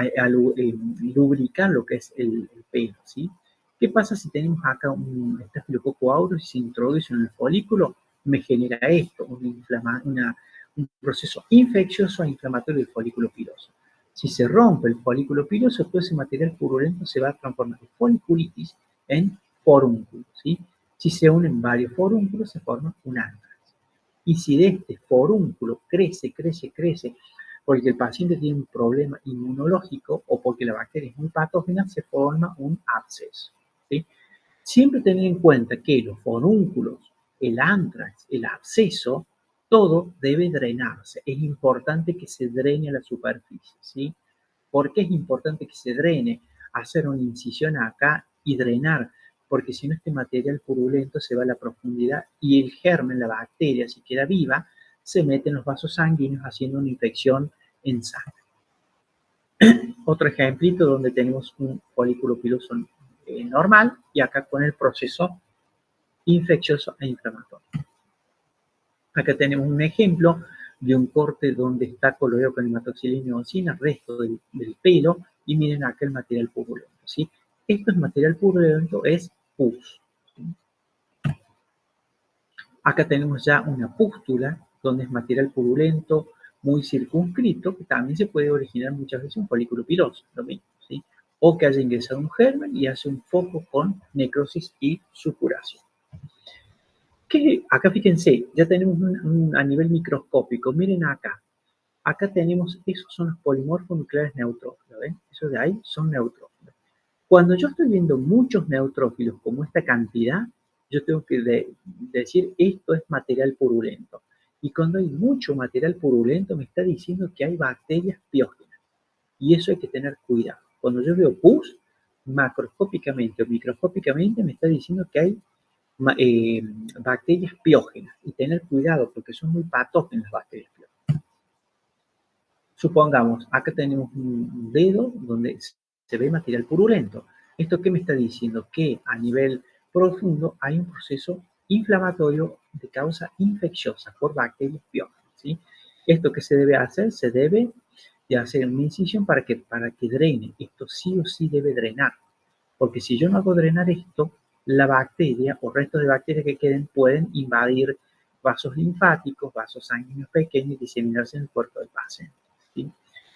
lubricar lo que es el pelo, ¿sí? ¿Qué pasa si tenemos acá un estafilococo aureus y se introduce en el folículo? Me genera esto, un proceso infeccioso e inflamatorio del folículo piloso. Si se rompe el folículo piloso, todo ese material purulento se va a transformar de foliculitis en forúnculo, ¿sí? Si se unen varios forúnculos, se forma un anthrax. Y si de este forúnculo crece, porque el paciente tiene un problema inmunológico o porque la bacteria es muy patógena, se forma un absceso, ¿sí? Siempre tener en cuenta que los forúnculos, el anthrax, el absceso, todo debe drenarse. Es importante que se drene la superficie, ¿sí? ¿Por qué es importante que se drene? Hacer una incisión acá y drenar porque si no este material purulento se va a la profundidad y el germen, la bacteria, si queda viva, se mete en los vasos sanguíneos haciendo una infección en sangre. Otro ejemplito donde tenemos un folículo piloso normal y acá con el proceso infeccioso e inflamatorio. Acá tenemos un ejemplo de un corte donde está coloreado con hematoxilina y eosina, resto del pelo, y miren acá el material purulento, ¿sí? Esto es material purulento, es pus. ¿Sí? Acá tenemos ya una pústula, donde es material purulento muy circunscrito, que también se puede originar muchas veces un folículo piloso, lo mismo, ¿sí? O que haya ingresado un germen y hace un foco con necrosis y supuración. Acá fíjense, ya tenemos a nivel microscópico, miren acá. Acá tenemos, esos son los polimorfos nucleares neutrófilos, ¿ven? Esos de ahí son neutrófilos. Cuando yo estoy viendo muchos neutrófilos como esta cantidad, yo tengo que decir esto es material purulento. Y cuando hay mucho material purulento me está diciendo que hay bacterias piógenas. Y eso hay que tener cuidado. Cuando yo veo pus, macroscópicamente o microscópicamente me está diciendo que hay bacterias piógenas. Y tener cuidado porque son muy patógenas las bacterias piógenas. Supongamos, acá tenemos un dedo donde se ve material purulento. ¿Esto qué me está diciendo? Que a nivel profundo hay un proceso inflamatorio de causa infecciosa por bacterias piógenas, ¿sí? ¿Esto qué se debe hacer? Se debe de hacer una incisión para que drene. Esto sí o sí debe drenar. Porque si yo no hago drenar esto, la bacteria o restos de bacterias que queden pueden invadir vasos linfáticos, vasos sanguíneos pequeños y diseminarse en el cuerpo del paciente, ¿sí?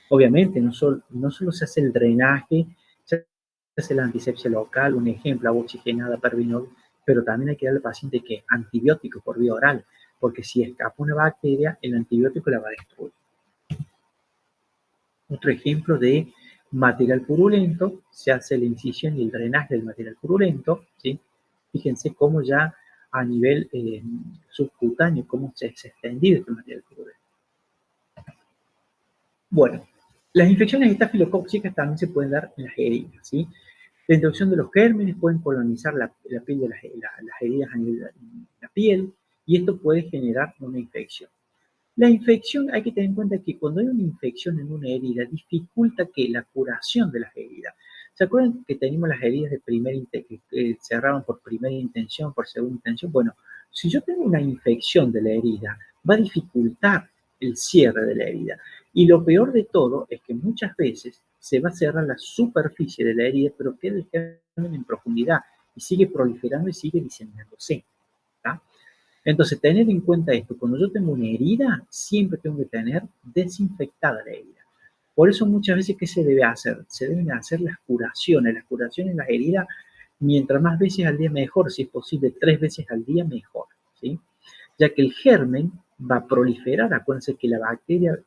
Obviamente, no solo se hace el drenaje, se hace la antisepsia local, un ejemplo, agua oxigenada, Pervinol, pero también hay que darle al paciente que antibiótico por vía oral, porque si escapa una bacteria, el antibiótico la va a destruir. Otro ejemplo de material purulento, se hace la incisión y el drenaje del material purulento, ¿sí? Fíjense cómo ya a nivel subcutáneo, cómo se ha extendido este material purulento. Bueno, las infecciones estafilocóccicas también se pueden dar en las heridas, ¿sí? La introducción de los gérmenes pueden colonizar la piel de las heridas a nivel de la piel y esto puede generar una infección. La infección, hay que tener en cuenta que cuando hay una infección en una herida, dificulta que la curación de las heridas. ¿Se acuerdan que teníamos las heridas de que cerraban por primera intención, por segunda intención? Bueno, si yo tengo una infección de la herida, va a dificultar el cierre de la herida. Y lo peor de todo es que muchas veces se va a cerrar la superficie de la herida, pero queda el germen en profundidad y sigue proliferando y sigue diseminándose. ¿Tá? Entonces, tener en cuenta esto, cuando yo tengo una herida, siempre tengo que tener desinfectada la herida. Por eso muchas veces, ¿qué se debe hacer? Se deben hacer las curaciones en las heridas, mientras más veces al día mejor, si es posible 3 veces al día mejor, ¿sí? Ya que el germen va a proliferar, acuérdense que la bacteria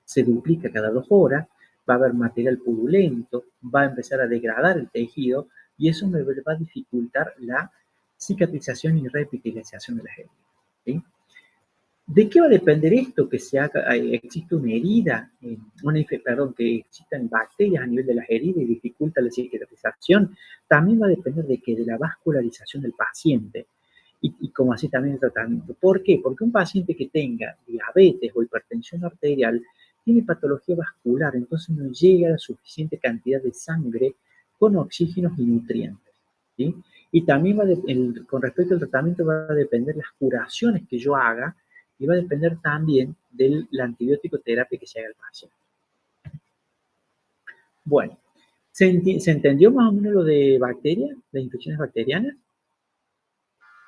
se duplica cada 2 horas, va a haber material purulento, va a empezar a degradar el tejido y eso me va a dificultar la cicatrización y reepitelización de las heridas, ¿sí? ¿De qué va a depender esto? Que existe una herida, que existan bacterias a nivel de las heridas y dificulta la cicatrización. También va a depender de la vascularización del paciente y como así también el tratamiento. ¿Por qué? Porque un paciente que tenga diabetes o hipertensión arterial tiene patología vascular, entonces no llega la suficiente cantidad de sangre con oxígenos y nutrientes, ¿sí? Y también con respecto al tratamiento va a depender las curaciones que yo haga y va a depender también de la antibiótico terapia que se haga al paciente. Bueno, ¿se entendió más o menos lo de bacterias, de infecciones bacterianas?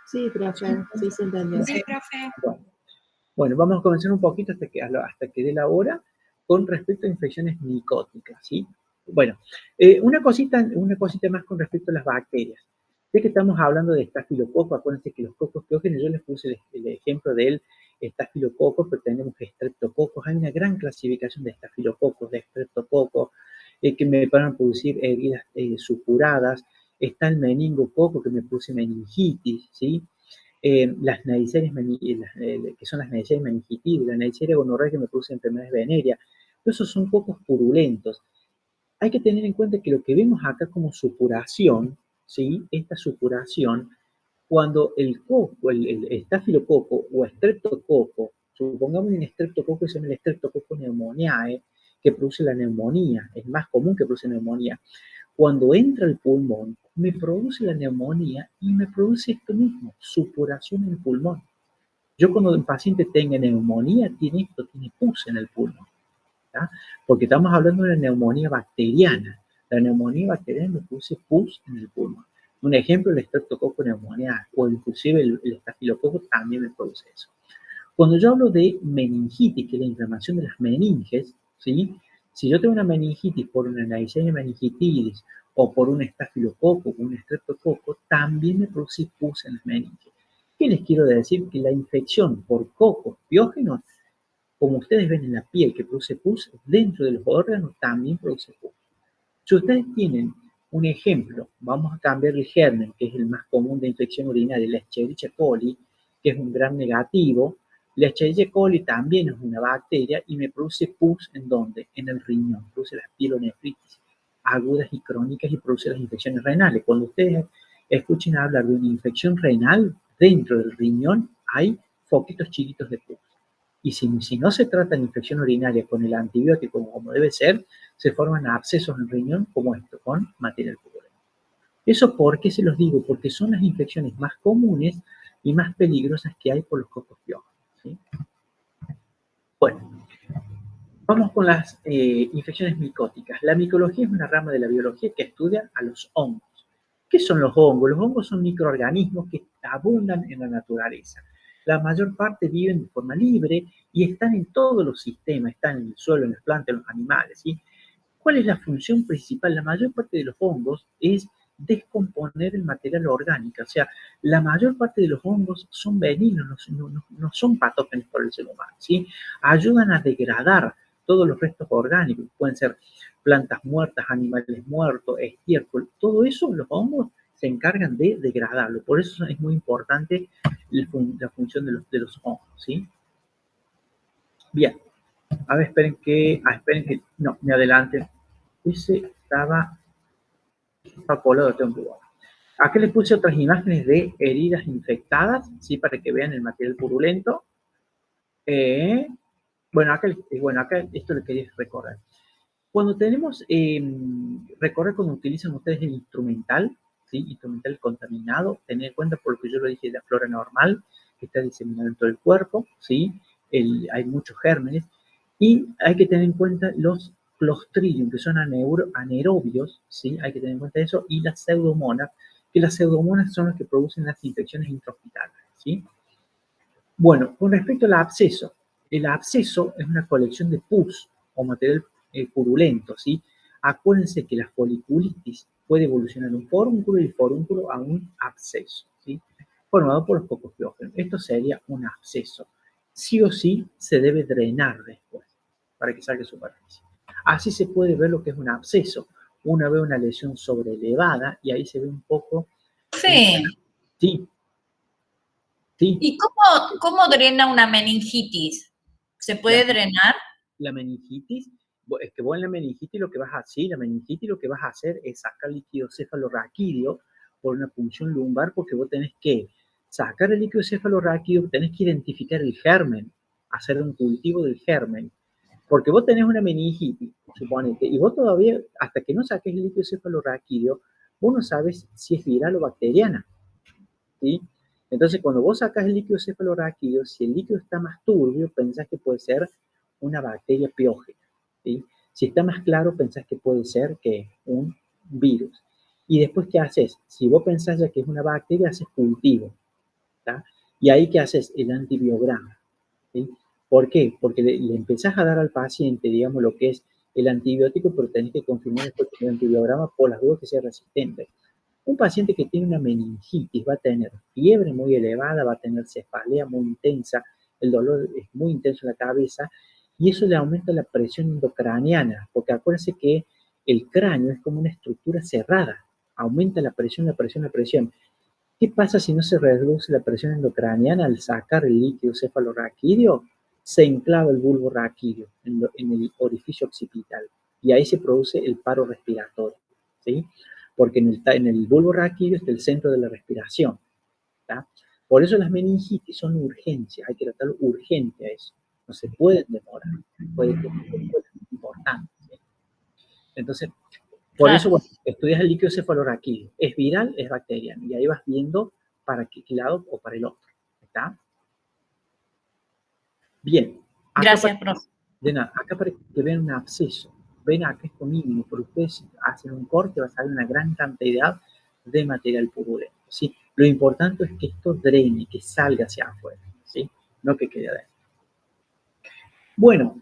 Sí, profe, sí se entendió. Sí, profe. Bueno, vamos a comenzar un poquito hasta que dé la hora con respecto a infecciones micóticas, ¿sí? Bueno, una cosita más con respecto a las bacterias. Ya que estamos hablando de estafilococo, acuérdense que los cocos piógenes, yo les puse el ejemplo del estafilococo, pero tenemos estreptococos. Hay una gran clasificación de estafilococos, de estreptococos, que me van a producir heridas supuradas. Está el meningococo que me produce meningitis, ¿sí? Las Neisseria que son las Neisseria meningitidis, la Neisseria gonorrea que me produce enfermedades venéreas. Esos son cocos purulentos. Hay que tener en cuenta que lo que vemos acá como supuración ¿sí? Esta supuración, cuando el coco, el estafilococo o estreptococo, supongamos un estreptococo que se llama el estreptococo pneumoniae, que produce la neumonía, es más común que produce neumonía. Cuando entra al pulmón, me produce la neumonía y me produce esto mismo, supuración en el pulmón. Yo cuando un paciente tenga neumonía, tiene esto, tiene pus en el pulmón, ¿tá? Porque estamos hablando de una neumonía bacteriana. La neumonía bacteriana me produce pus en el pulmón. Un ejemplo, el estreptococo pneumoniae o inclusive el estafilococo también me produce eso. Cuando yo hablo de meningitis, que es la inflamación de las meninges, ¿sí? Si yo tengo una meningitis por una Neisseria meningitidis o por un estafilococo o un estreptococo, también me produce pus en las meninges. ¿Qué les quiero decir? Que la infección por cocos piógenos, como ustedes ven en la piel que produce pus, dentro de los órganos también produce pus. Si ustedes tienen un ejemplo, vamos a cambiar el germen, que es el más común de infección urinaria, la Escherichia coli, que es un gram negativo. La Escherichia coli también es una bacteria y me produce pus, ¿en dónde? En el riñón, produce las pielonefritis agudas y crónicas y produce las infecciones renales. Cuando ustedes escuchen hablar de una infección renal, dentro del riñón hay foquitos chiquitos de pus. Y si no se trata de infección urinaria con el antibiótico como debe ser, se forman abscesos en el riñón como esto, con material purulento. ¿Eso por qué se los digo? Porque son las infecciones más comunes y más peligrosas que hay por los cocos piógenos, ¿sí? Bueno, vamos con las infecciones micóticas. La micología es una rama de la biología que estudia a los hongos. ¿Qué son los hongos? Los hongos son microorganismos que abundan en la naturaleza. La mayor parte viven de forma libre y están en todos los sistemas, están en el suelo, en las plantas, en los animales, ¿sí? ¿Cuál es la función principal? La mayor parte de los hongos es descomponer el material orgánico. O sea, la mayor parte de los hongos son benignos, no son patógenos para el ser humano, ¿sí? Ayudan a degradar todos los restos orgánicos. Pueden ser plantas muertas, animales muertos, estiércol. Todo eso los hongos se encargan de degradarlo. Por eso es muy importante la función de los hongos, ¿sí? Bien. A ver, esperen que no, me adelante. Ese estaba colado de tiempo. Acá les puse otras imágenes de heridas infectadas, ¿sí? Para que vean el material purulento. Bueno, acá esto lo quería recordar. Cuando tenemos, recordar cuando utilizan ustedes el instrumental, ¿sí? Instrumental contaminado, tener en cuenta por lo que yo lo dije de la flora normal, que está diseminada en todo el cuerpo, ¿sí? Hay muchos gérmenes, y hay que tener en cuenta los Clostridium, que son anaerobios, ¿sí? Hay que tener en cuenta eso, y las pseudomonas, que las pseudomonas son las que producen las infecciones intrahospitalarias, ¿sí? Bueno, con respecto al absceso, el absceso es una colección de pus o material purulento, ¿sí? Acuérdense que la foliculitis puede evolucionar de un forúnculo y el forúnculo a un absceso, ¿sí? Formado por los cocos piógenos. Esto sería un absceso. Sí o sí se debe drenar después para que salga superficie. Así se puede ver lo que es un absceso. Uno ve una lesión sobrelevada y ahí se ve un poco... Sí. Sí. Sí. ¿Y cómo drena una meningitis? ¿Se puede drenar? La meningitis, es que vos en la meningitis lo que vas a hacer, es sacar líquido cefalorraquídeo por una punción lumbar, porque vos tenés que sacar el líquido cefalorraquídeo, tenés que identificar el germen, hacer un cultivo del germen, porque vos tenés una meningitis, suponete, y vos todavía, hasta que no saques el líquido cefalorraquídeo, vos no sabes si es viral o bacteriana, ¿sí? Entonces, cuando vos sacas el líquido cefalorraquídeo, si el líquido está más turbio, pensás que puede ser una bacteria piógena, ¿sí? Si está más claro, pensás que puede ser que un virus. Y después, ¿qué haces? Si vos pensás ya que es una bacteria, haces cultivo, ¿tá? Y ahí, ¿qué haces? El antibiograma, ¿sí? ¿Por qué? Porque le empezás a dar al paciente, digamos, lo que es el antibiótico, pero tenés que confirmar después el antibiograma por las dudas que sea resistente. Un paciente que tiene una meningitis va a tener fiebre muy elevada, va a tener cefalea muy intensa, el dolor es muy intenso en la cabeza, y eso le aumenta la presión endocraniana, porque acuérdense que el cráneo es como una estructura cerrada, aumenta la presión, la presión, la presión. ¿Qué pasa si no se reduce la presión endocraniana al sacar el líquido cefalorraquídeo? Se enclava el bulbo raquídeo en el orificio occipital, y ahí se produce el paro respiratorio, ¿sí? porque en el bulbo raquídeo está el centro de la respiración. ¿Tá? Por eso las meningitis son urgencias, hay que tratarlo urgente a eso. No se pueden demorar, puede que sea importante. ¿Sí? Entonces, por eso, bueno, estudias el líquido cefalorraquídeo. ¿Es viral? Es bacteriano. Y ahí vas viendo para qué lado o para el otro. ¿Está? Bien. Gracias, profe. De nada, acá para que vean un absceso. Ven acá esto mínimo, pero ustedes hacen un corte, va a salir una gran cantidad de material purulento. ¿Sí? Lo importante es que esto drene, que salga hacia afuera. ¿Sí? No que quede adentro. Bueno,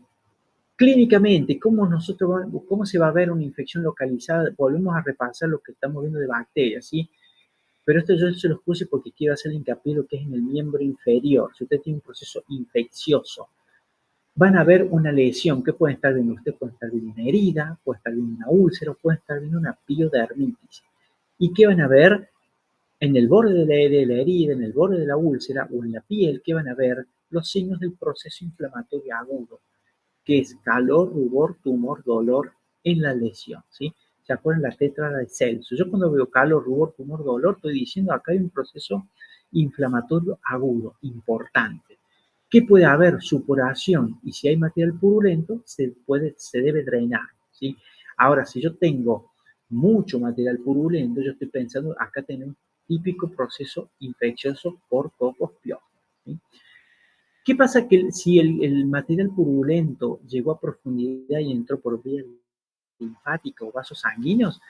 clínicamente, ¿cómo se va a ver una infección localizada? Volvemos a repasar lo que estamos viendo de bacterias, ¿sí? Pero esto yo se los puse porque quiero hacer hincapié en lo que es en el miembro inferior. Si usted tiene un proceso infeccioso, van a ver una lesión. ¿Qué puede estar viendo? Usted puede estar viendo una herida, puede estar viendo una úlcera, puede estar viendo una piodermitis. ¿Y qué van a ver? En el borde de la herida, en el borde de la úlcera o en la piel, ¿qué van a ver? Los signos del proceso inflamatorio agudo, que es calor, rubor, tumor, dolor en la lesión, ¿sí? ¿Se acuerdan la tétrada de Celso? Yo cuando veo calor, rubor, tumor, dolor, estoy diciendo acá hay un proceso inflamatorio agudo, importante. ¿Qué puede haber? Supuración, y si hay material purulento, se debe drenar, ¿sí? Ahora, si yo tengo mucho material purulento, yo estoy pensando, acá tenemos un típico proceso infeccioso por cocos piojos, ¿sí? ¿Qué pasa que si el material purulento llegó a profundidad y entró por vía linfática o vasos sanguíneos?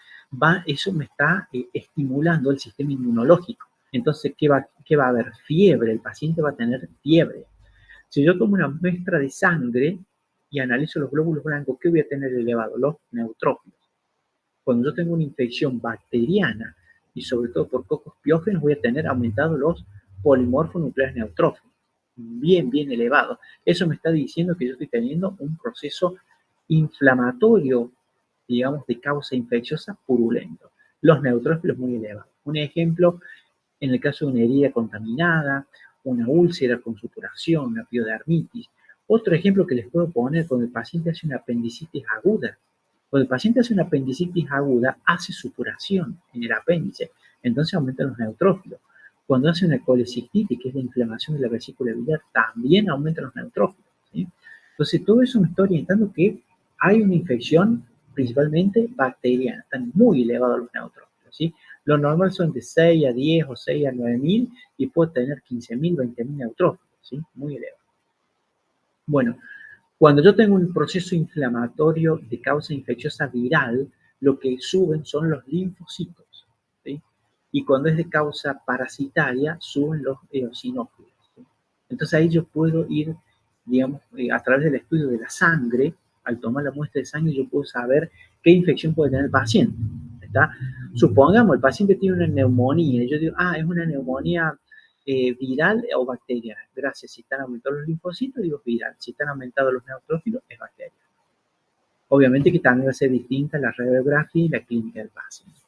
Eso me está estimulando el sistema inmunológico. Entonces, ¿qué va a haber? Fiebre, el paciente va a tener fiebre. Si yo tomo una muestra de sangre y analizo los glóbulos blancos, ¿qué voy a tener elevado? Los neutrófilos. Cuando yo tengo una infección bacteriana y sobre todo por cocos piógenos, voy a tener aumentados los polimorfonucleares neutrófilos. Bien elevado. Eso me está diciendo que yo estoy teniendo un proceso inflamatorio, digamos, de causa infecciosa purulento. Los neutrófilos muy elevados. Un ejemplo, en el caso de una herida contaminada, una úlcera con supuración, una piodermitis. Otro ejemplo que les puedo poner, cuando el paciente hace una apendicitis aguda. Cuando el paciente hace una apendicitis aguda, hace supuración en el apéndice, entonces aumentan los neutrófilos. Cuando hace una colecistitis, que es la inflamación de la vesícula biliar, también aumentan los neutrófilos, ¿sí? Entonces, todo eso me está orientando que hay una infección principalmente bacteriana, están muy elevados los neutrófilos, ¿sí? Lo normal son de 6 a 10 o 6 a 9.000 y puede tener 15.000, 20.000 neutrófilos, ¿sí? Muy elevados. Bueno, cuando yo tengo un proceso inflamatorio de causa infecciosa viral, lo que suben son los linfocitos, ¿sí? Y cuando es de causa parasitaria, suben los eosinófilos, ¿sí? Entonces ahí yo puedo ir, digamos, a través del estudio de la sangre, al tomar la muestra de sangre, yo puedo saber qué infección puede tener el paciente, ¿está? Supongamos, el paciente tiene una neumonía, y yo digo, es una neumonía viral o bacteriana. Gracias, si están aumentados los linfocitos, digo viral. Si están aumentados los neutrófilos, es bacteriana. Obviamente que también va a ser distinta la radiografía y la clínica del paciente.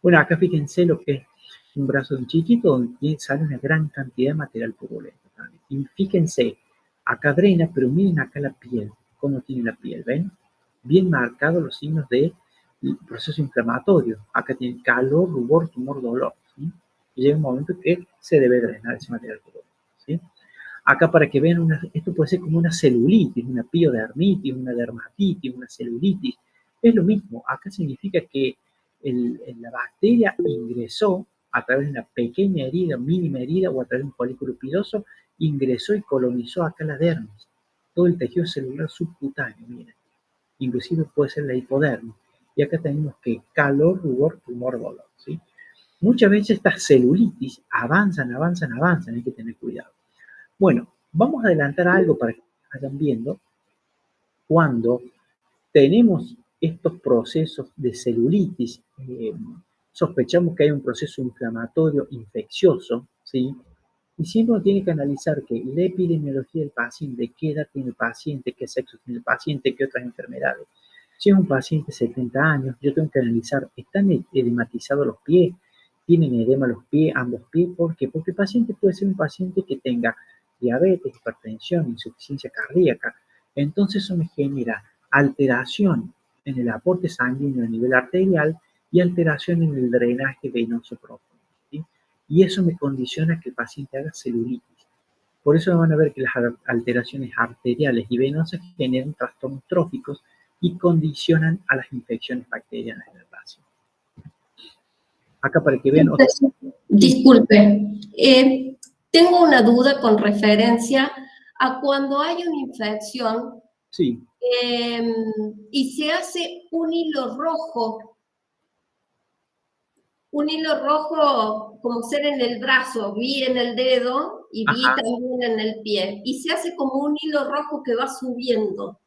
Bueno, acá fíjense lo que es un brazo de un chiquito donde sale una gran cantidad de material purulento también. Y fíjense, acá drena, pero miren acá la piel, cómo tiene la piel, ¿ven? Bien marcados los signos del proceso inflamatorio. Acá tiene calor, rubor, tumor, dolor, ¿sí? Y llega un momento que se debe drenar ese material purulento, ¿sí? Acá para que vean, esto puede ser como una celulitis, una piodermitis, una dermatitis, una celulitis. Es lo mismo, acá significa que la bacteria ingresó a través de una pequeña herida, mínima herida o a través de un folículo piloso, ingresó y colonizó acá la dermis. Todo el tejido celular subcutáneo, miren. Inclusive puede ser la hipodermis. Y acá tenemos que calor, rubor, tumor, dolor, ¿sí? Muchas veces estas celulitis avanzan, hay que tener cuidado. Bueno, vamos a adelantar algo para que vayan viendo. Cuando tenemos estos procesos de celulitis, sospechamos que hay un proceso inflamatorio infeccioso, ¿sí? Y siempre uno tiene que analizar que la epidemiología del paciente, qué edad tiene el paciente, qué sexo tiene el paciente, qué otras enfermedades. Si es un paciente de 70 años, yo tengo que analizar, ¿están edematizados los pies? ¿Tienen edema los pies, ambos pies? ¿Por qué? Porque el paciente puede ser un paciente que tenga diabetes, hipertensión, insuficiencia cardíaca. Entonces eso me genera alteración en el aporte sanguíneo a nivel arterial y alteración en el drenaje venoso profundo, ¿sí? Y eso me condiciona que el paciente haga celulitis. Por eso van a ver que las alteraciones arteriales y venosas generan trastornos tróficos y condicionan a las infecciones bacterianas en el paciente. Acá para que vean... Disculpe, tengo una duda con referencia a cuando hay una infección Sí. Y se hace un hilo rojo como ser en el brazo, vi en el dedo y vi también en el pie, y se hace como un hilo rojo que va subiendo.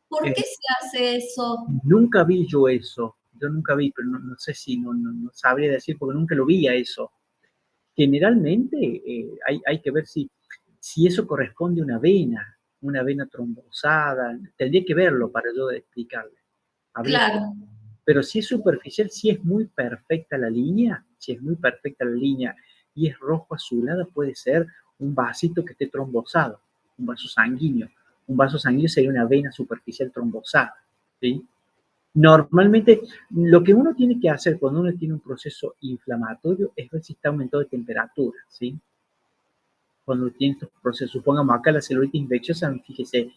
¿Por qué se hace eso? Nunca vi yo eso, yo nunca vi, pero no sé si, no sabría decir porque nunca lo vi a eso. Generalmente hay que ver si eso corresponde a una vena trombosada, tendría que verlo para yo explicarle. Claro. Pero si es superficial, si es muy perfecta la línea, y es rojo azulada, puede ser un vasito que esté trombosado, un vaso sanguíneo. Un vaso sanguíneo sería una vena superficial trombosada, ¿sí? Normalmente, lo que uno tiene que hacer cuando uno tiene un proceso inflamatorio es ver si está aumentado de temperatura, ¿sí? Cuando tiene estos procesos, supongamos acá la celulitis infecciosa, fíjese,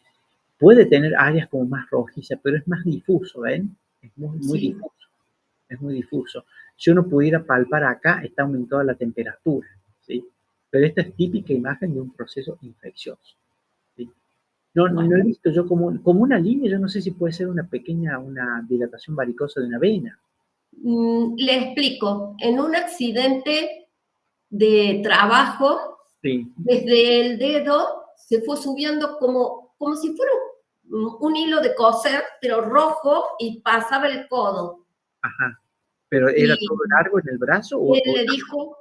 puede tener áreas como más rojizas, pero es más difuso, ¿ven? Es muy difuso. Es muy difuso. Si uno pudiera palpar acá, está aumentada la temperatura, ¿sí? Pero esta es típica imagen de un proceso infeccioso, ¿sí? No he visto yo como una línea, yo no sé si puede ser una dilatación varicosa de una vena. Le explico. En un accidente de trabajo, desde el dedo se fue subiendo como si fuera un hilo de coser, pero rojo, y pasaba el codo. Ajá. ¿Pero era todo largo en el brazo? Él le dijo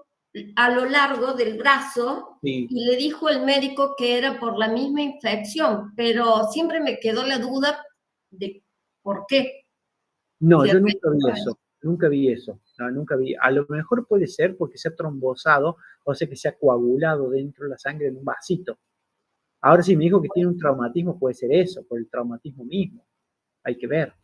a lo largo del brazo, y le dijo el médico que era por la misma infección, pero siempre me quedó la duda de por qué. No, yo nunca vi eso. No, nunca vi. A lo mejor puede ser porque se ha trombosado, o sea que se ha coagulado dentro de la sangre en un vasito. Ahora si me dijo que tiene un traumatismo, puede ser eso, por el traumatismo mismo. Hay que ver.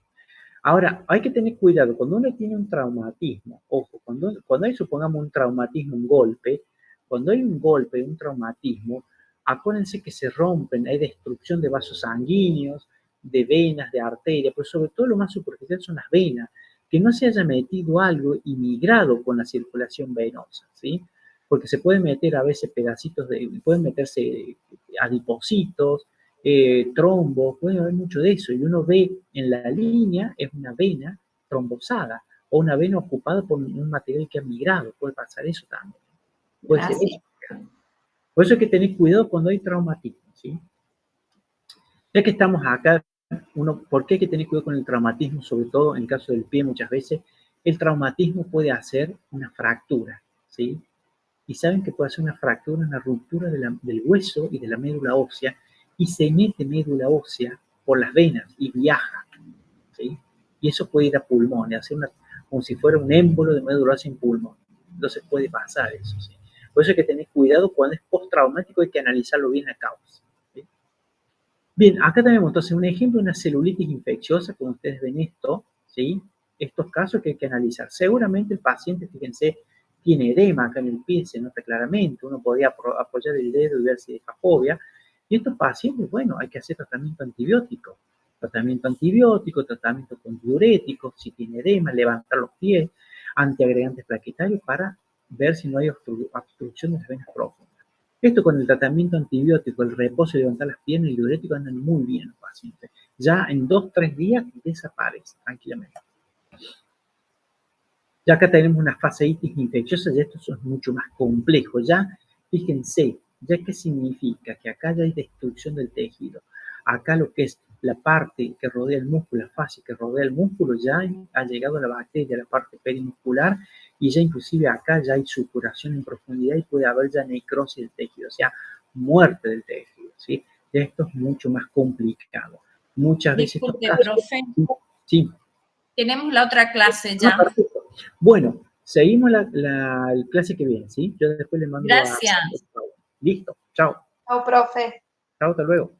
Ahora, hay que tener cuidado, cuando uno tiene un traumatismo, ojo, cuando hay, supongamos, un traumatismo, un golpe, cuando hay un golpe, un traumatismo, acuérdense que se rompen, hay destrucción de vasos sanguíneos, de venas, de arterias, pero sobre todo lo más superficial son las venas, que no se haya metido algo y migrado con la circulación venosa, ¿sí? Porque se pueden meter a veces pueden meterse adipocitos, trombos, puede haber mucho de eso, y uno ve en la línea, es una vena trombosada, o una vena ocupada por un material que ha migrado, puede pasar eso también. Puede ser eso. Por eso hay que tener cuidado cuando hay traumatismo, ¿sí? Ya que estamos acá, ¿por qué hay que tener cuidado con el traumatismo? Sobre todo en caso del pie muchas veces, el traumatismo puede hacer una fractura, ¿sí? Y saben que puede hacer una fractura, una ruptura del hueso y de la médula ósea, y se mete médula ósea por las venas y viaja, ¿sí? Y eso puede ir a pulmones, hacer como si fuera un émbolo de médula ósea en pulmón. Entonces puede pasar eso, ¿sí? Por eso hay que tener cuidado cuando es postraumático, hay que analizarlo bien a causa, ¿sí? Bien, acá tenemos entonces un ejemplo de una celulitis infecciosa, como ustedes ven esto, ¿sí? Estos casos que hay que analizar. Seguramente el paciente, fíjense, tiene edema acá en el pie, se nota claramente, uno podría apoyar el dedo y ver si deja fobia. Y estos pacientes, bueno, hay que hacer tratamiento antibiótico, tratamiento con diuréticos, si tiene edema, levantar los pies, antiagregantes plaquetarios para ver si no hay obstrucción de las venas profundas. Esto con el tratamiento antibiótico, el reposo y levantar las piernas, el diurético andan muy bien los pacientes. Ya en 2-3 días desaparece tranquilamente. Ya acá tenemos una fasciitis infecciosa, y esto es mucho más complejo. Ya, fíjense, ya qué significa que acá ya hay destrucción del tejido. Acá lo que es la parte que rodea el músculo, la fascia que rodea el músculo, ya ha llegado la bacteria, la parte perimuscular, y ya inclusive acá ya hay supuración en profundidad y puede haber ya necrosis del tejido, o sea, muerte del tejido, ¿sí? Ya esto es mucho más complicado. Muchas veces estos casos... Sí. Tenemos la otra clase ya. Bueno, seguimos la clase que viene, ¿sí? Yo después le mando Gracias. Listo, chao. Chao, profe. Chao, hasta luego.